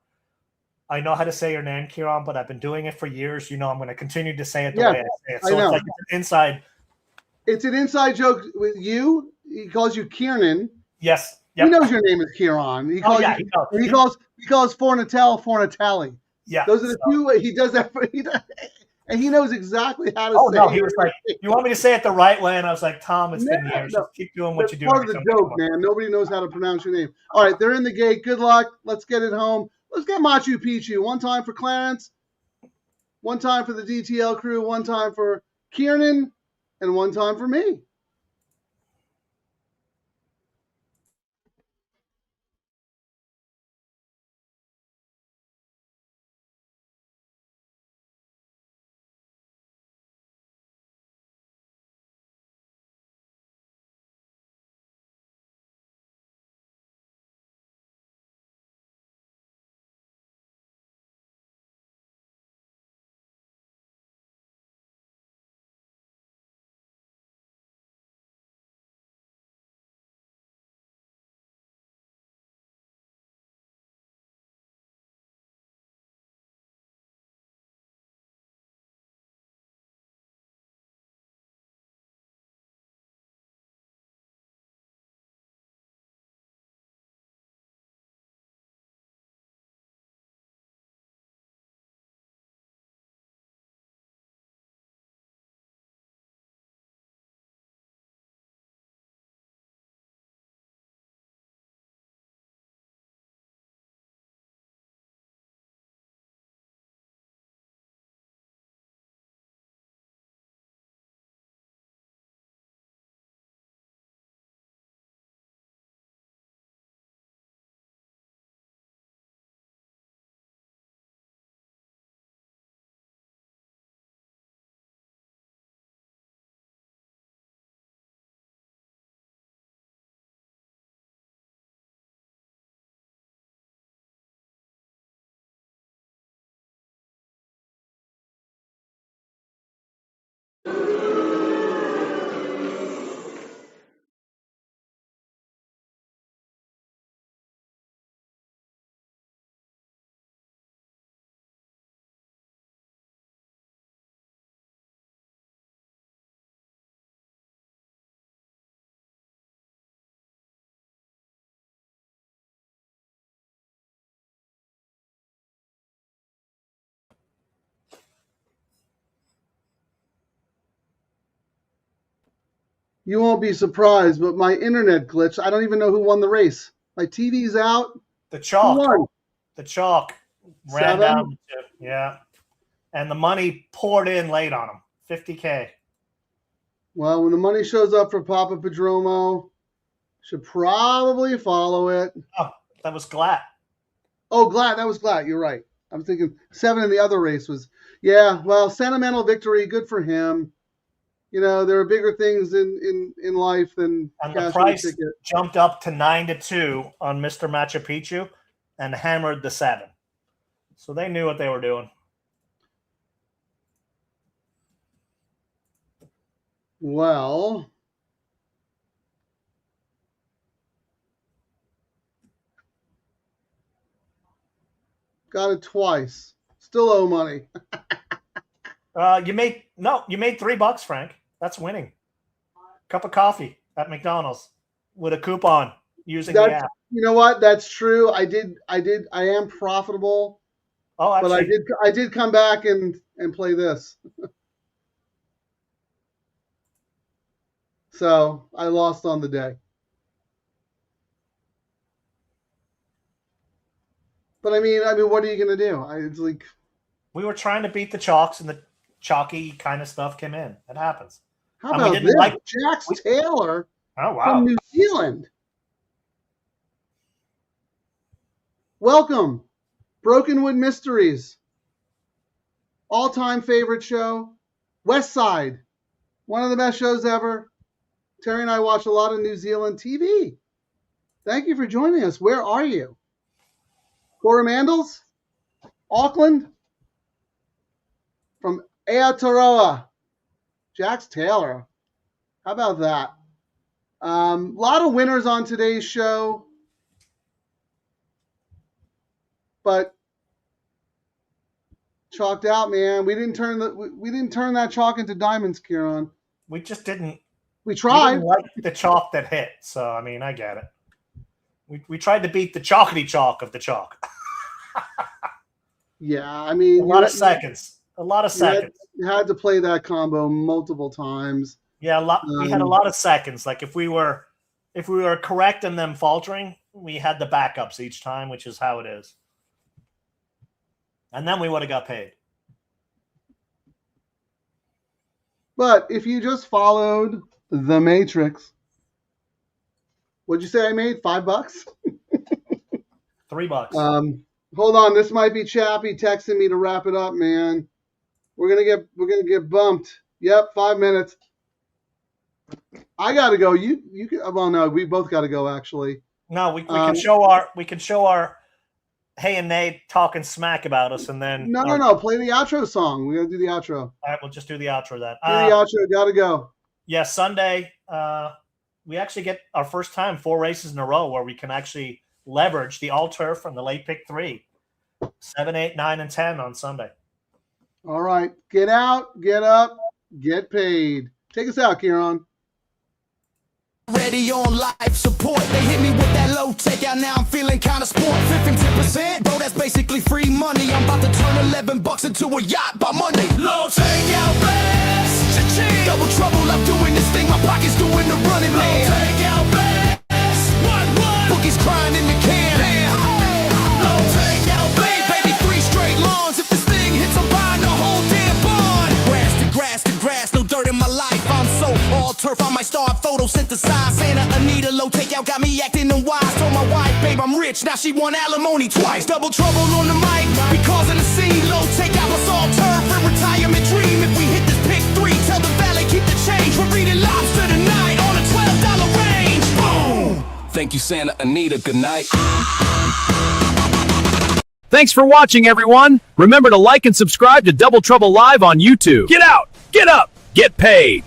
I know how to say your name, Kieran, but I've been doing it for years. You know, I'm going to continue to say it the way I say it. So it's like it's an inside. It's an inside joke with you. He calls you Kieran. Yes. Yep. He knows your name is Kieran. He calls he calls Fornatelli. Yeah. Those are the two. He does that. And he knows exactly how to say it. Oh, no. He was like, you want me to say it the right way? And I was like, Tom, it's been years. Just keep doing what you do. Part of the joke, man. Nobody knows how to pronounce your name. All right. They're in the gate. Good luck. Let's get it home. Let's get Machu Picchu. 1 time for Clarence. 1 time for the DTL crew. 1 time for Kieran. And 1 time for me. You won't be surprised, but my internet glitched. I don't even know who won the race. My TV's out. The Who chalk. won? The chalk ran 7? down. Yeah. And the money poured in late on him. $50K. Well, when the money shows up for Papa Padromo, should probably follow it. Oh, that was Glatt. Oh, Glatt. That was Glatt. You're right. I'm thinking 7 in the other race was. Yeah, well, sentimental victory. Good for him. You know, there are bigger things in life than And the cashing a price ticket. jumped up to 9-2 on Mr. Machu Picchu and hammered the 7. So they knew what they were doing. Well, got it twice. Still owe money. You made $3, Frank. That's winning. Cup of coffee at McDonald's with a coupon using the app. You know what? That's true. I am profitable. Oh, actually, But I did come back and play this. So I lost on the day. But I mean, what are you gonna do? It's like we were trying to beat the chalks, and the chalky kind of stuff came in. It happens. how And we about didn't this? like- Jax Taylor Oh wow! from New Zealand. Welcome, Brokenwood Mysteries. All-time favorite show, West Side, one of the best shows ever. Terry and I watch a lot of New Zealand TV. Thank you for joining us. Where are you? Coromandels? Auckland? From Aotearoa. Jax Taylor. How about that? A lot of winners on today's show. But chalked out, man. We didn't turn that chalk into diamonds, Kieran. We just didn't. We We tried. didn't like the chalk that hit. So I mean, I get it. We tried to beat the chalkety chalk of the chalk. Yeah, I mean, A lot of seconds. You had to play that combo multiple times. Yeah, we had a lot of seconds. Like if we were correct and them faltering, we had the backups each time, which is how it is. And then we would have got paid. But if you just followed the Matrix, what'd you say I made? $5? $3. Hold on, this might be Chappie texting me to wrap it up, man. We're gonna get bumped. Yep, 5 minutes. I gotta go. You can, well, no, we both gotta go actually. No, we can show our hey and nay talking smack about us, and then No. Play the outro song. We gotta do the outro. All right, we'll just do the outro then. Do the outro. Gotta go. Yeah, Sunday, we actually get our first time 4 races in a row where we can actually leverage the all turf from the late pick 3, 7, 8, 9, and 10 on Sunday. All right, get out, get up, get paid. Take us out, Kieran. Ready on life support. They hit me with that low takeout. Now I'm feeling kind of sport. 15%, bro, that's basically free money. I'm about to turn $11 into a yacht by Monday. Low takeout best. Cha-ching. Double trouble, I'm doing this thing. My pocket's doing the running, man. Low takeout best. What? Bookies crying in the can. Low takeout best. Baby, 3 straight lawns. If this thing hits, I'm buying the whole damn barn. Grass to grass, no dirt in my life. I'm so all turf, I might start photosynthesize. Santa Anita, low takeout got me acting unwise. Told my wife, babe, I'm rich, now she want alimony twice. Double trouble on the mic, we causing the scene. Low takeout, let's all turf for retirement dream. If we hit this pick 3, tell the valet keep the change. We're reading lobster tonight on a $12 range. Boom! Thank you, Santa Anita, good night. Thanks for watching, everyone. Remember to like and subscribe to Double Trouble Live on YouTube. Get out, get up, get paid.